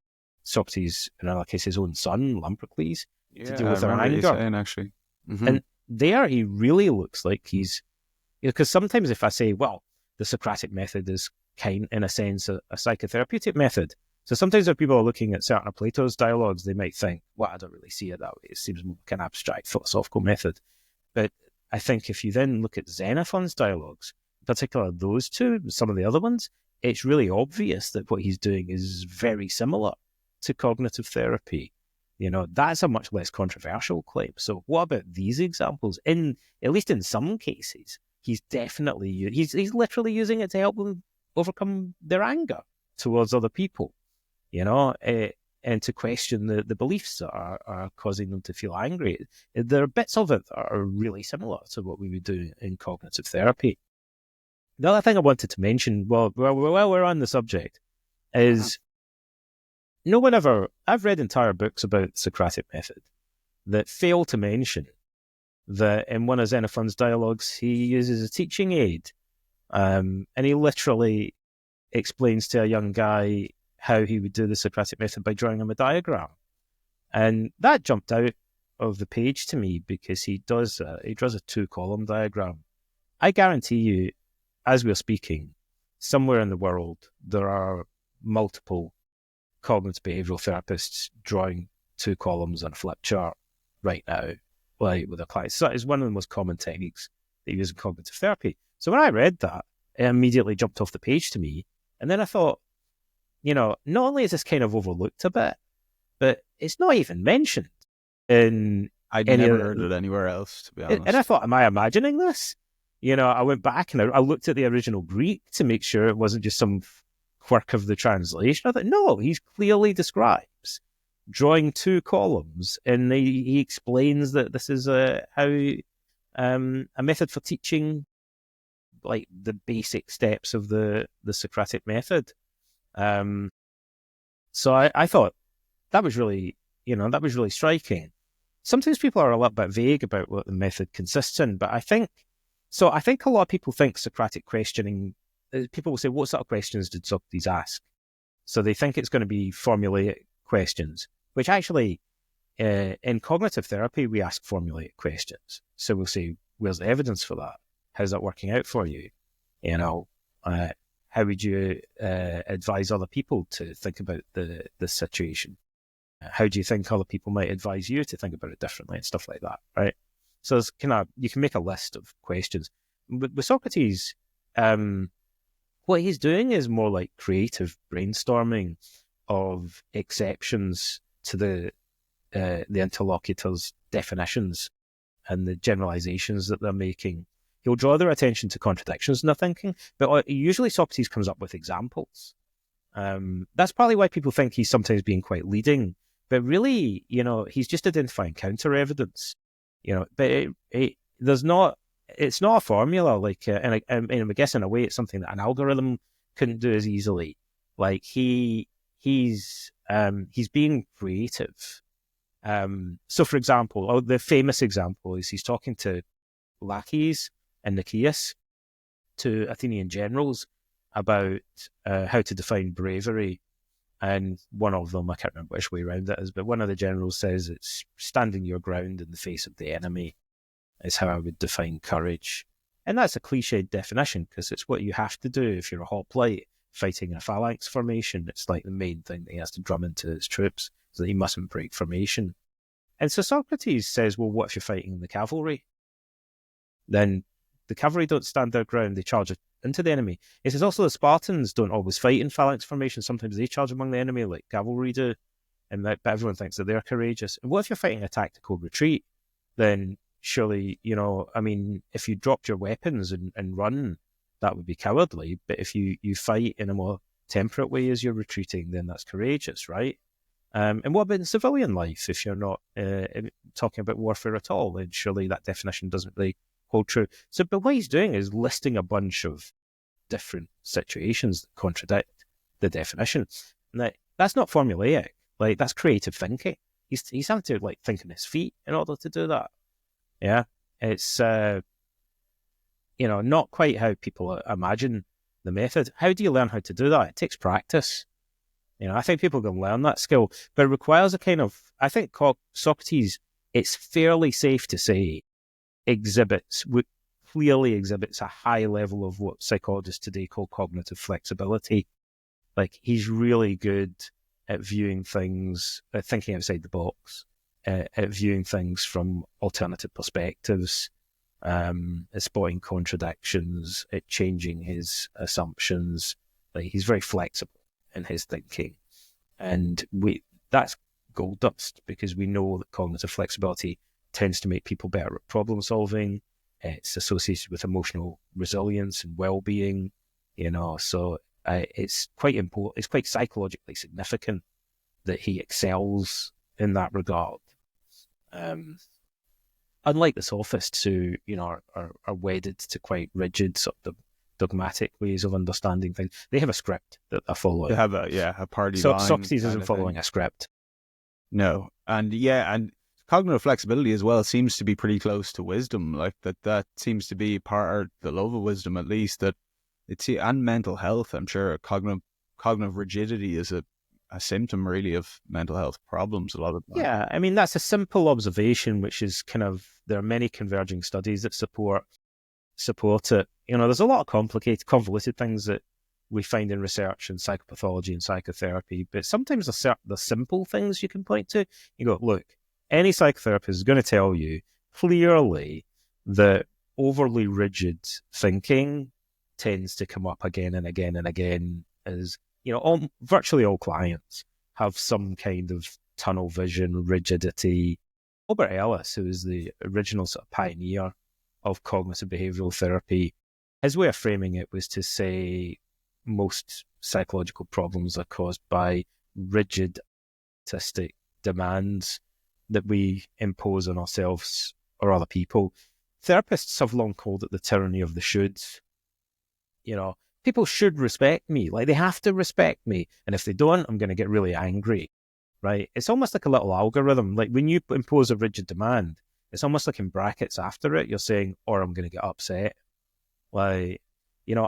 Socrates, in another case, his own son, Lamprocles, to Yeah, deal I with their remember you anger. saying actually. And there he really looks like he's, because sometimes if I say, well, the Socratic method is in a sense, a psychotherapeutic method. So sometimes if people are looking at certain of Plato's dialogues, they might think, well, I don't really see it that way. It seems more like an abstract philosophical method. But I think if you then look at Xenophon's dialogues, in particular those two, some of the other ones, it's really obvious that what he's doing is very similar to cognitive therapy. That's a much less controversial claim. So what about these examples? At least in some cases, he's literally using it to help them overcome their anger towards other people, and to question the beliefs that are causing them to feel angry. There are bits of it that are really similar to what we would do in cognitive therapy. The other thing I wanted to mention, while we're on the subject, is no one ever, I've read entire books about the Socratic method that fail to mention that in one of Xenophon's dialogues, he uses a teaching aid, and he literally explains to a young guy how he would do the Socratic method by drawing him a diagram. And that jumped out of the page to me because he draws a 2-column diagram. I guarantee you, as we're speaking, somewhere in the world, there are multiple cognitive behavioral therapists drawing 2 columns on a flip chart right now, like with their clients. So it's one of the most common techniques they use in cognitive therapy. So when I read that, it immediately jumped off the page to me. And then I thought, not only is this kind of overlooked a bit, but it's not even mentioned in I'd any never of heard it anywhere else, to be and I honest. thought, am I imagining this? I went back and I looked at the original Greek to make sure it wasn't just some quirk of the translation. I thought, no, he clearly describes drawing 2 columns, and he explains that this is a method for teaching, like the basic steps of the Socratic method. So I thought that was really striking. sometimes people are a little bit vague about what the method consists in, but I think a lot of people think Socratic questioning, people will say, what sort of questions did Socrates ask? So they think it's going to be formulaic questions, which actually, in cognitive therapy, we ask formulaic questions. So we'll say, where's the evidence for that? How's that working out for you? You know, how would you advise other people to think about the situation? How do you think other people might advise you to think about it differently and stuff like that, right? So it's you can make a list of questions. With Socrates, what he's doing is more like creative brainstorming of exceptions to the interlocutor's definitions and the generalizations that they're making. He'll draw their attention to contradictions in their thinking, but usually Socrates comes up with examples. That's probably why people think he's sometimes being quite leading, but really, he's just identifying counter evidence. But it's not a formula. Like, and I guess in a way, it's something that an algorithm couldn't do as easily. Like he's being creative. So, for example, the famous example is he's talking to lackeys in Nicaeus, to Athenian generals, about how to define bravery. And one of them, I can't remember which way around it is, but one of the generals says it's standing your ground in the face of the enemy is how I would define courage. And that's a cliched definition because it's what you have to do if you're a hoplite fighting in a phalanx formation. It's like the main thing that he has to drum into his troops, so that he mustn't break formation. And so Socrates says, well, what if you're fighting the cavalry? Then the cavalry don't stand their ground, they charge into the enemy. He says also the Spartans don't always fight in phalanx formation. Sometimes they charge among the enemy like cavalry do, but everyone thinks that they're courageous. And what if you're fighting a tactical retreat? Then surely, if you dropped your weapons and run, that would be cowardly. But if you fight in a more temperate way as you're retreating, then that's courageous, right? And what about in civilian life? If you're not talking about warfare at all, then surely that definition doesn't really hold true. So, but what he's doing is listing a bunch of different situations that contradict the definition. And that's not formulaic. Like, that's creative thinking. He's having to think on his feet in order to do that. Yeah, it's not quite how people imagine the method. How do you learn how to do that? It takes practice. I think people can learn that skill, but it requires a kind of, I think Socrates, it's fairly safe to say, clearly exhibits a high level of what psychologists today call cognitive flexibility. Like, he's really good at viewing things, thinking outside the box, at viewing things from alternative perspectives, at spotting contradictions, at changing his assumptions. Like, he's very flexible in his thinking. And that's gold dust, because we know that cognitive flexibility tends to make people better at problem solving. It's associated with emotional resilience and well-being, so it's quite important. It's quite psychologically significant that he excels in that regard. Unlike the Sophists, who are wedded to quite rigid sort of dogmatic ways of understanding things, they have a script that they're following. They have a party so line. Socrates isn't following a script. No, and cognitive flexibility as well seems to be pretty close to wisdom. Like that seems to be part of the love of wisdom, at least. That and mental health. I'm sure cognitive rigidity is a symptom really of mental health problems a lot of the time. Yeah, that's a simple observation, which is there are many converging studies that support it. There's a lot of convoluted things that we find in research and psychopathology and psychotherapy, but sometimes the simple things you can point to, you go, look, any psychotherapist is going to tell you clearly that overly rigid thinking tends to come up again and again and again, as virtually all clients have some kind of tunnel vision, rigidity. Albert Ellis, who is the original sort of pioneer of cognitive behavioral therapy, his way of framing it was to say most psychological problems are caused by rigid artistic demands that we impose on ourselves or other people. Therapists have long called it the tyranny of the shoulds. People should respect me. Like, they have to respect me. And if they don't, I'm going to get really angry. right? It's almost like a little algorithm. Like when you impose a rigid demand, it's almost like in brackets after it, you're saying, or I'm going to get upset. Like,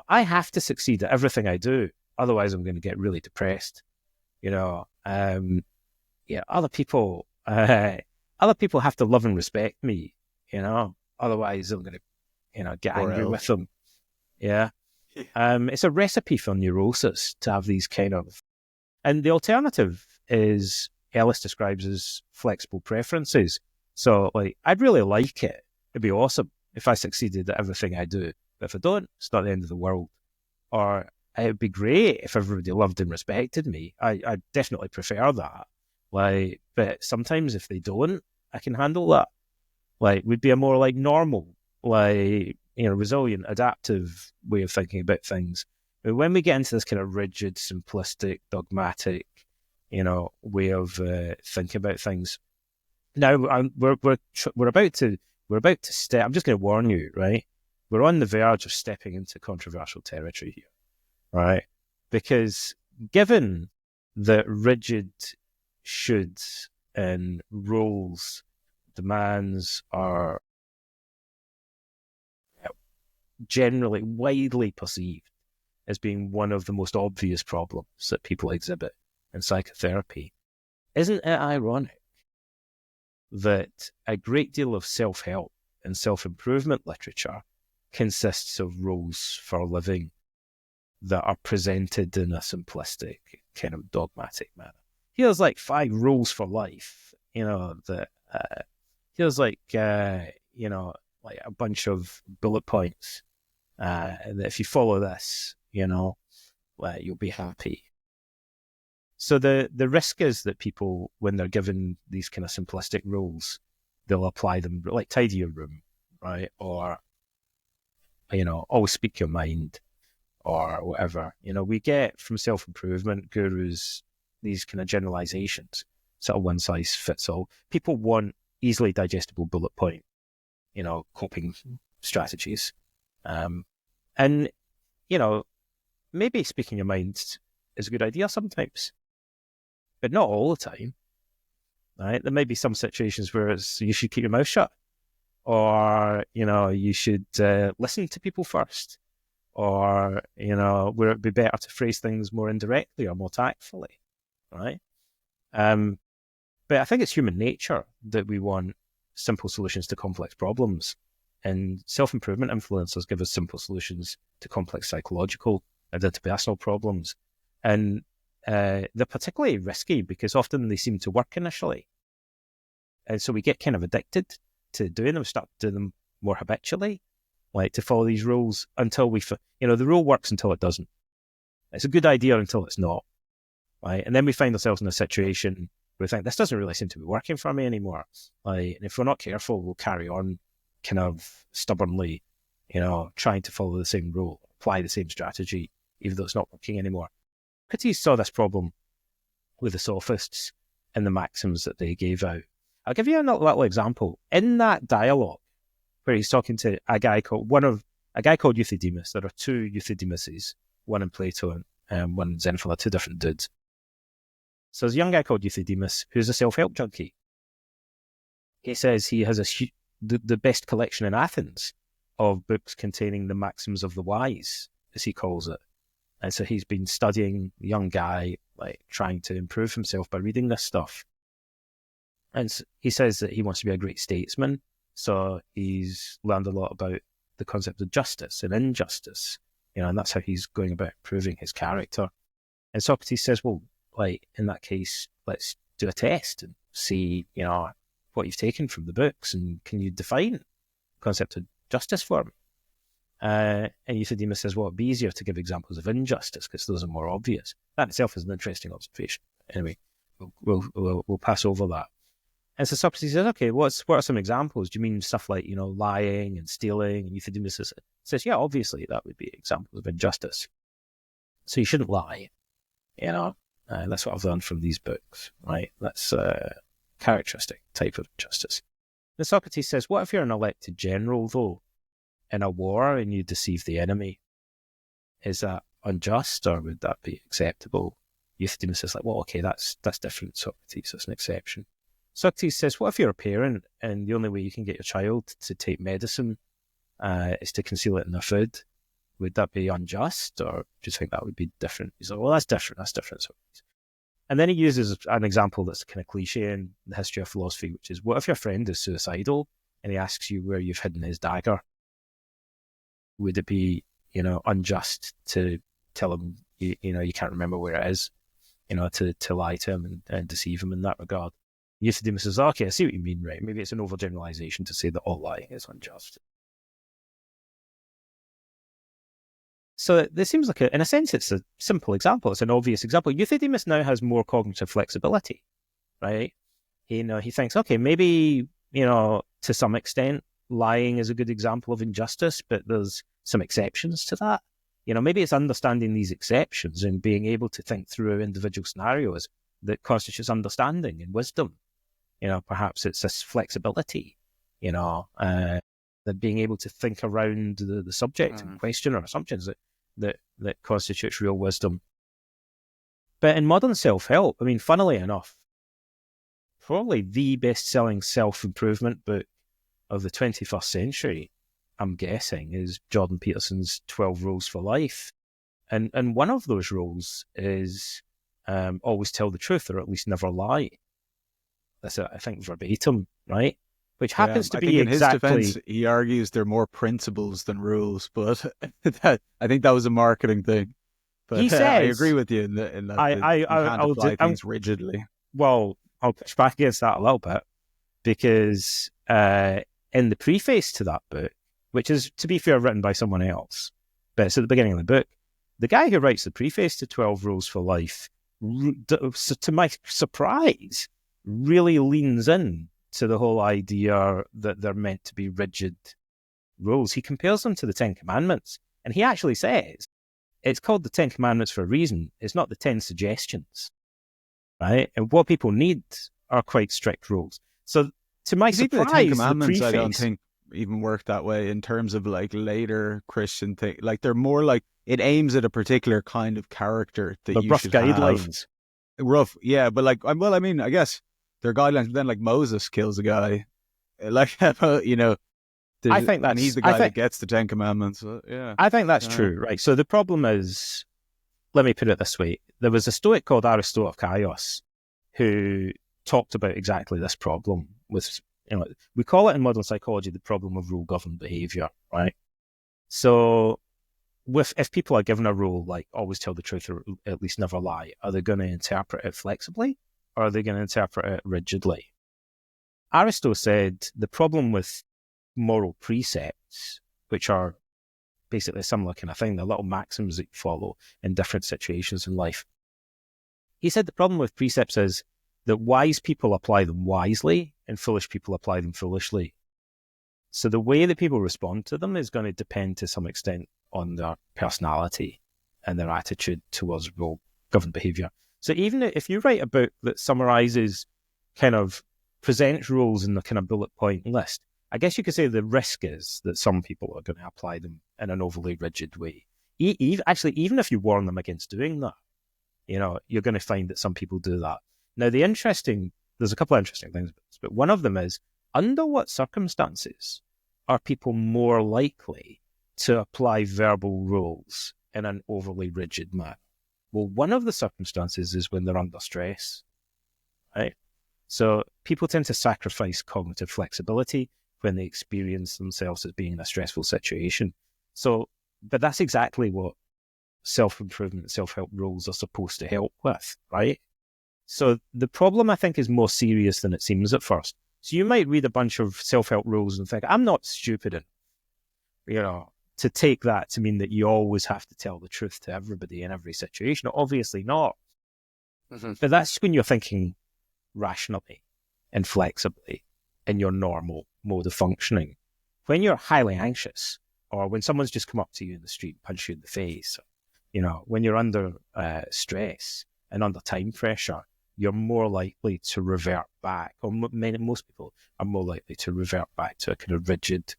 I have to succeed at everything I do. Otherwise, I'm going to get really depressed. Other people, other people have to love and respect me. Otherwise, I'm going to, get Or angry with else. them. Yeah. It's a recipe for neurosis to have these kind of, and the alternative is Ellis describes as flexible preferences. So, like, I'd really like it. It'd be awesome if I succeeded at everything I do. But if I don't, it's not the end of the world. Or it would be great if everybody loved and respected me. I definitely prefer that. Like, but sometimes if they don't, I can handle that. Like, would be a more like normal, like, resilient, adaptive way of thinking about things. But when we get into this kind of rigid, simplistic, dogmatic, way of thinking about things, now we're about to step. I'm just going to warn you, right? We're on the verge of stepping into controversial territory here, right? Because given that rigid shoulds and rules, demands are generally widely perceived as being one of the most obvious problems that people exhibit in psychotherapy, isn't it ironic that a great deal of self-help and self-improvement literature consists of rules for living that are presented in a simplistic, kind of dogmatic manner? Here's like 5 rules for life, that here's like like a bunch of bullet points, and that if you follow this, you'll be happy. So the risk is that people, when they're given these kind of simplistic rules, they'll apply them, like tidy your room, right? Or, always speak your mind, or whatever. We get from self-improvement gurus these kind of generalizations, sort of one size fits all. People want easily digestible bullet point, coping strategies. And, maybe speaking your mind is a good idea sometimes, but not all the time, right? There may be some situations where you should keep your mouth shut, or, you should listen to people first, or, where it'd be better to phrase things more indirectly or more tactfully, right? But I think it's human nature that we want simple solutions to complex problems. And self-improvement influencers give us simple solutions to complex psychological and interpersonal problems. And they're particularly risky because often they seem to work initially. And so we get kind of addicted to doing them, start doing them more habitually, like to follow these rules until the rule works until it doesn't. It's a good idea until it's not, right? And then we find ourselves in a situation where we think, this doesn't really seem to be working for me anymore. Like, and if we're not careful, we'll carry on kind of stubbornly, trying to follow the same rule, apply the same strategy, even though it's not working anymore. Socrates saw this problem with the Sophists and the maxims that they gave out. I'll give you a little example. In that dialogue, where he's talking to a guy called Euthydemus. There are 2 Euthydemuses, one in Plato and one in Xenophon, 2 different dudes. So there's a young guy called Euthydemus who's a self-help junkie. He says he has the best collection in Athens of books containing the maxims of the wise, as he calls it. And so he's been studying, young guy, like trying to improve himself by reading this stuff. And he says that he wants to be a great statesman. So he's learned a lot about the concept of justice and injustice, and that's how he's going about improving his character. And Socrates says, well, like, in that case, let's do a test and see, what you've taken from the books, and can you define the concept of justice for me? And Euthydemus says, well, it'd be easier to give examples of injustice because those are more obvious. That itself is an interesting observation. Anyway, we'll pass over that. And so Socrates says, okay, what are some examples? Do you mean stuff like, lying and stealing? And Euthydemus says, yeah, obviously that would be examples of injustice. So you shouldn't lie, that's what I've learned from these books, right? That's a characteristic type of injustice. Then Socrates says, what if you're an elected general, though, in a war and you deceive the enemy? Is that unjust, or would that be acceptable? Euthydemus is like, well, okay, that's different, Socrates, that's an exception. Socrates says, what if you're a parent and the only way you can get your child to take medicine is to conceal it in their food? Would that be unjust, or do you think that would be different? He's like, well, that's different, Socrates. And then he uses an example that's kind of cliche in the history of philosophy, which is, what if your friend is suicidal and he asks you where you've hidden his dagger? Would it be, unjust to tell him, you can't remember where it is, to lie to him and deceive him in that regard? Euthydemus says, okay, I see what you mean, right? Maybe it's an overgeneralization to say that all lying is unjust. So this seems like, in a sense, it's a simple example. It's an obvious example. Euthydemus now has more cognitive flexibility, right? He thinks, okay, maybe, to some extent, lying is a good example of injustice, but there's some exceptions to that. Maybe it's understanding these exceptions and being able to think through individual scenarios that constitutes understanding and wisdom. Perhaps it's this flexibility, that being able to think around the subject and question or assumptions that constitutes real wisdom. But in modern self-help, I mean, funnily enough, probably the best-selling self-improvement book of the 21st century, I'm guessing, is Jordan Peterson's 12 Rules for Life. And one of those rules is always tell the truth, or at least never lie. That's, I think, verbatim, right? Which happens to be exactly... In his defense, he argues they're more principles than rules, but I think that was a marketing thing. But he says, I agree with you in that you can't apply things rigidly. Well, I'll push back against that a little bit, because in the preface to that book, which is, to be fair, written by someone else, but it's at the beginning of the book, the guy who writes the preface to 12 Rules for Life, to my surprise, really leans in to the whole idea that they're meant to be rigid rules. He compares them to the Ten Commandments, and he actually says it's called the Ten Commandments for a reason. It's not the 10 suggestions, right? And what people need are quite strict rules. So, to my surprise, the Ten Commandments, the preface, I don't think even work that way in terms of like later Christian thing. Like they're more like it aims at a particular kind of character that you rough should guidelines. have. Rough, yeah, but like, well, I mean, I guess they're guidelines. But then, like Moses kills a guy, like I think that's, and he's the guy that gets the Ten Commandments. So, yeah, I think that's true, right? So the problem is, let me put it this way: there was a Stoic called Aristotle of Chios who talked about exactly this problem with, we call it in modern psychology the problem of rule-governed behavior, right? So if people are given a rule like always tell the truth or at least never lie, are they going to interpret it flexibly or are they going to interpret it rigidly? Aristotle said the problem with moral precepts, which are basically a similar kind of thing, they're little maxims that you follow in different situations in life. He said the problem with precepts is that wise people apply them wisely and foolish people apply them foolishly. So the way that people respond to them is going to depend to some extent on their personality and their attitude towards rule-governed behavior. So even if you write a book that summarizes, kind of presents rules in the kind of bullet point list, I guess you could say the risk is that some people are going to apply them in an overly rigid way. Actually, even if you warn them against doing that, you're going to find that some people do that. Now, there's a couple of interesting things about this, but one of them is, under what circumstances are people more likely to apply verbal rules in an overly rigid manner? Well, one of the circumstances is when they're under stress, right? So people tend to sacrifice cognitive flexibility when they experience themselves as being in a stressful situation. But that's exactly what self-improvement, self-help rules are supposed to help with, right? So the problem, I think, is more serious than it seems at first. So you might read a bunch of self-help rules and think, I'm not stupid enough, to take that to mean that you always have to tell the truth to everybody in every situation. Obviously not. Mm-hmm. But that's when you're thinking rationally and flexibly in your normal mode of functioning. When you're highly anxious, or when someone's just come up to you in the street and punch you in the face, when you're under stress and under time pressure, you're more likely to revert back, or most people are more likely to revert back to a kind of rigid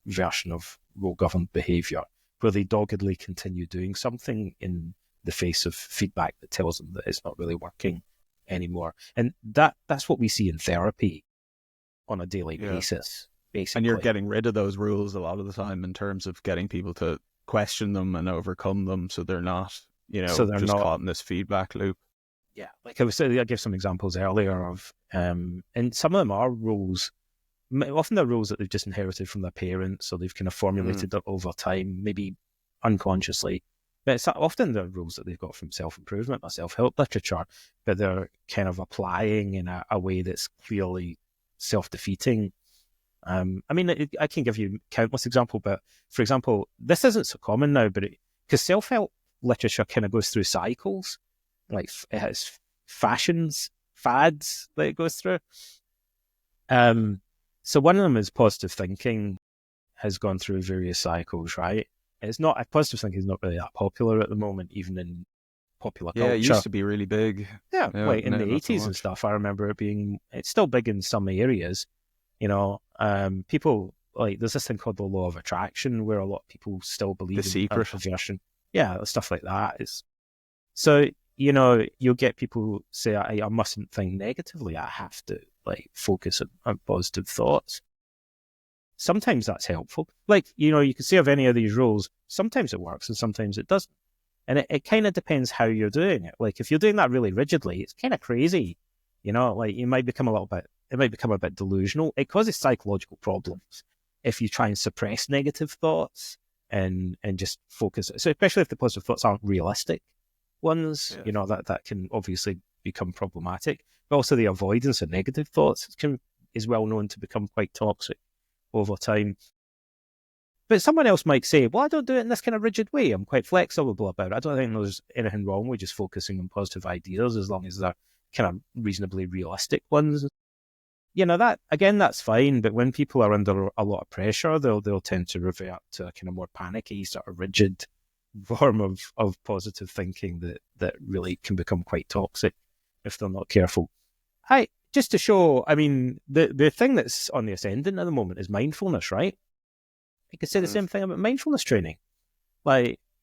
version of rule-governed behavior, where they doggedly continue doing something in the face of feedback that tells them that it's not really working anymore. And that's what we see in therapy on a daily basis, basically. And you're getting rid of those rules a lot of the time in terms of getting people to question them and overcome them, so they're not, just caught in this feedback loop. Yeah, like I was saying, I gave some examples earlier of, and some of them are rules. Often they're rules that they've just inherited from their parents, or they've kind of formulated over time, maybe unconsciously. But it's often they're rules that they've got from self-improvement or self-help literature, but they're kind of applying in a way that's clearly self-defeating. I can give you countless examples, but for example, this isn't so common now, but because self-help literature kind of goes through cycles, like it has fads that it goes through. So one of them is positive thinking has gone through various cycles, right? Positive thinking is not really that popular at the moment, even in popular culture. Yeah, it used to be really big. Yeah, like in the 80s and stuff, I remember it's still big in some areas. People, like, there's this thing called the law of attraction where a lot of people still believe The secret. Version. Yeah, stuff like that. So, you'll get people say, I mustn't think negatively. I have to, focus on positive thoughts. Sometimes that's helpful. Like, you can see of any of these rules, sometimes it works and sometimes it doesn't. And it kind of depends how you're doing it. Like, if you're doing that really rigidly, it's kind of crazy. It might become a bit delusional. It causes psychological problems if you try and suppress negative thoughts and just focus. So especially if the positive thoughts aren't realistic ones, that can obviously become problematic. But also the avoidance of negative thoughts is well known to become quite toxic over time. But someone else might say, well, I don't do it in this kind of rigid way. I'm quite flexible about it. I don't think there's anything wrong with just focusing on positive ideas as long as they're kind of reasonably realistic ones. That's fine. But when people are under a lot of pressure, they'll tend to revert to a kind of more panicky, sort of rigid form of positive thinking that really can become quite toxic if they're not careful. Just to show, the thing that's on the ascendant at the moment is mindfulness, right? You could say the same thing about mindfulness training.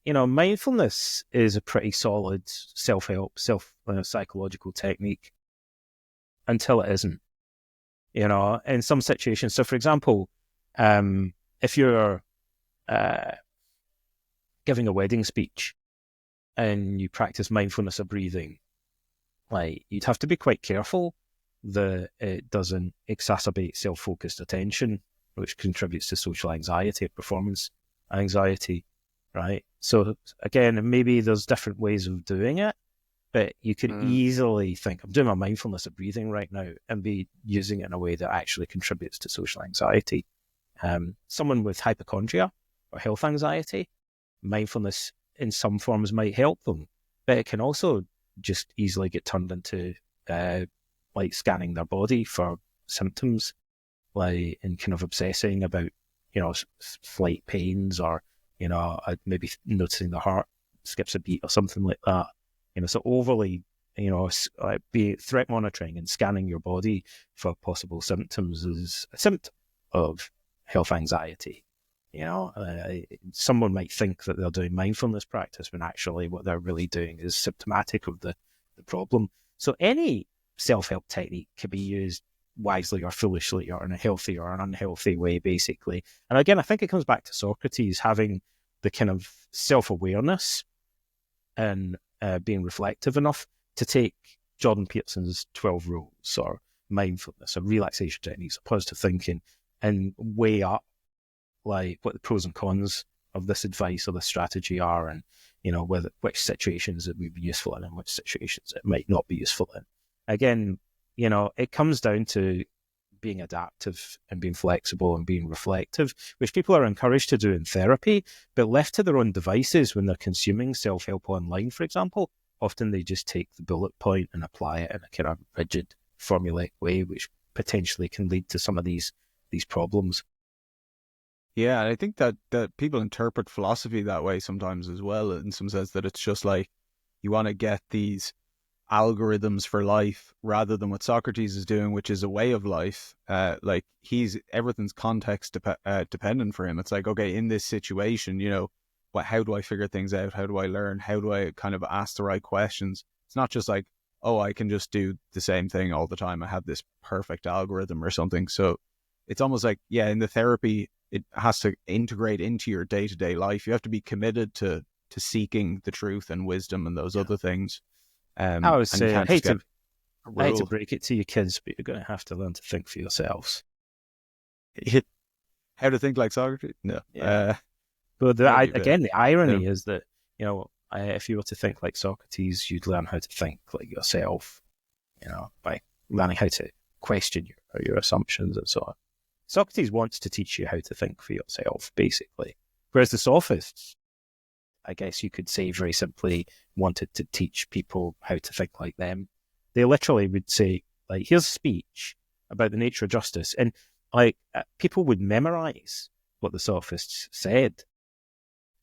Mindfulness is a pretty solid self-help, psychological technique until it isn't. In some situations. So, for example, if you're giving a wedding speech and you practice mindfulness of breathing, you'd have to be quite careful that it doesn't exacerbate self-focused attention, which contributes to social anxiety and performance anxiety, right? So again, maybe there's different ways of doing it, but you could easily think, I'm doing my mindfulness of breathing right now, and be using it in a way that actually contributes to social anxiety. Someone with hypochondria or health anxiety, mindfulness in some forms might help them, but it can also just easily get turned into scanning their body for symptoms, and kind of obsessing about, slight pains or, maybe noticing the heart skips a beat or something like that. So overly, be threat monitoring and scanning your body for possible symptoms is a symptom of health anxiety. Someone might think that they're doing mindfulness practice when actually what they're really doing is symptomatic of the problem. So any self-help technique can be used wisely or foolishly, or in a healthy or an unhealthy way, basically. And again, I think it comes back to Socrates having the kind of self-awareness and being reflective enough to take Jordan Peterson's 12 rules or mindfulness or relaxation techniques or positive thinking and weigh up what the pros and cons of this advice or this strategy are, and which situations it would be useful in and which situations it might not be useful in. Again, it comes down to being adaptive and being flexible and being reflective, which people are encouraged to do in therapy, but left to their own devices when they're consuming self-help online, for example, often they just take the bullet point and apply it in a kind of rigid, formulaic way, which potentially can lead to some of these problems. Yeah, I think that people interpret philosophy that way sometimes as well, in some sense that it's just like you want to get these algorithms for life rather than what Socrates is doing, which is a way of life. Everything's context dependent for him. It's like, okay, in this situation, how do I figure things out? How do I learn? How do I kind of ask the right questions? It's not just like, oh, I can just do the same thing all the time. I have this perfect algorithm or something. So it's almost like, yeah, in the therapy, it has to integrate into your day-to-day life. You have to be committed to seeking the truth and wisdom and those other things. I would And you say, can't just get a I hate to rule. break it to you kids, but you're going to have to learn to think for yourselves. How to think like Socrates? No. Yeah. But Maybe a bit. again, the irony is that, if you were to think like Socrates, you'd learn how to think like yourself, by learning how to question your assumptions and so on. Socrates wants to teach you how to think for yourself, basically. Whereas the Sophists, I guess you could say very simply, wanted to teach people how to think like them. They literally would say, like, here's a speech about the nature of justice. And people would memorize what the Sophists said.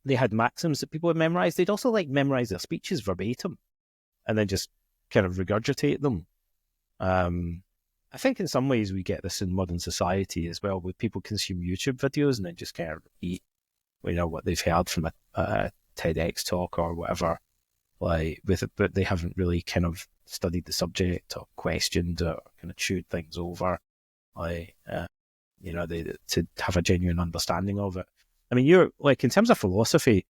They had maxims that people would memorize. They'd also memorize their speeches verbatim and then just kind of regurgitate them. I think in some ways we get this in modern society as well, where people consume YouTube videos and then just kind of repeat, what they've heard from a TEDx talk or whatever, but they haven't really kind of studied the subject or questioned or kind of chewed things over, to have a genuine understanding of it. I mean, you're in terms of philosophy,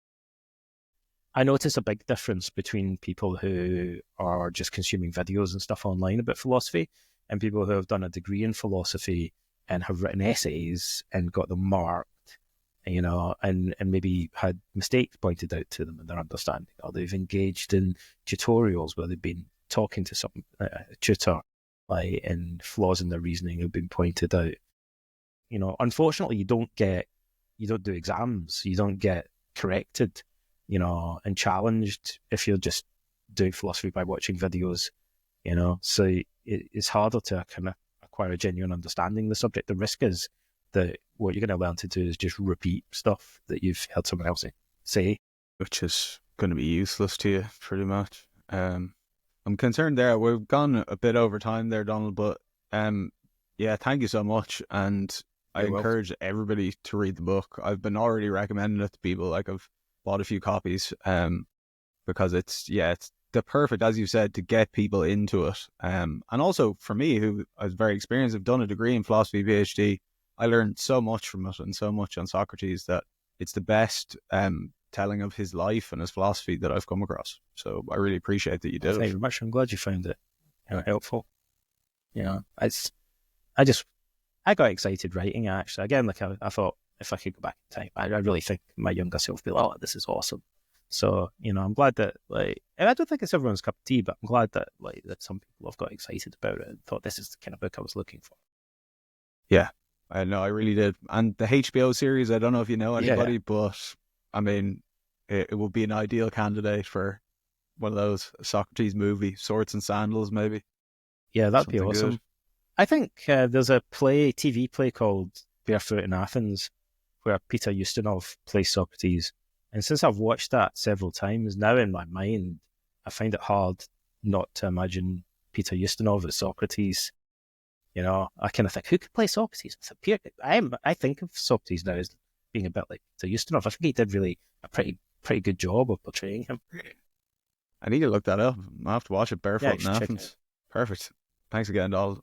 I notice a big difference between people who are just consuming videos and stuff online about philosophy and people who have done a degree in philosophy and have written essays and got them marked, and maybe had mistakes pointed out to them in their understanding, or they've engaged in tutorials where they've been talking to some tutor, and flaws in their reasoning have been pointed out. Unfortunately, you don't do exams, you don't get corrected, and challenged if you're just doing philosophy by watching videos, so it's harder to kind of acquire a genuine understanding of the subject. The risk is that what you're going to learn to do is just repeat stuff that you've heard someone else say. Which is going to be useless to you, pretty much. I'm concerned there. We've gone a bit over time there, Donald, but yeah, thank you so much. And I encourage everybody to read the book. I've been already recommending it to people. I've bought a few copies because it's the perfect, as you said, to get people into it. And also for me, who I was very experienced, I've done a degree in philosophy, PhD. I learned so much from it and so much on Socrates that it's the best telling of his life and his philosophy that I've come across. So I really appreciate that you did it. Thank you very much. I'm glad you found it helpful. I got excited writing it, actually. Again, I thought if I could go back in time, I really think my younger self would be like, oh, this is awesome. So, I'm glad that, and I don't think it's everyone's cup of tea, but I'm glad that, that some people have got excited about it and thought this is the kind of book I was looking for. Yeah, I know, I really did. And the HBO series, I don't know if you know anybody, but I mean, it would be an ideal candidate for one of those Socrates movie, Swords and Sandals, maybe. Yeah, that'd be awesome. Good. I think there's a TV play called Barefoot in Athens, where Peter Ustinov plays Socrates. And since I've watched that several times, now in my mind, I find it hard not to imagine Peter Ustinov as Socrates. I kind of think, who could play Socrates? I think of Socrates now as being a bit like Peter Ustinov. I think he did really a pretty good job of portraying him. I need to look that up. I'll have to watch it. Barefoot in check it Athens. out. Perfect. Thanks again, Donald.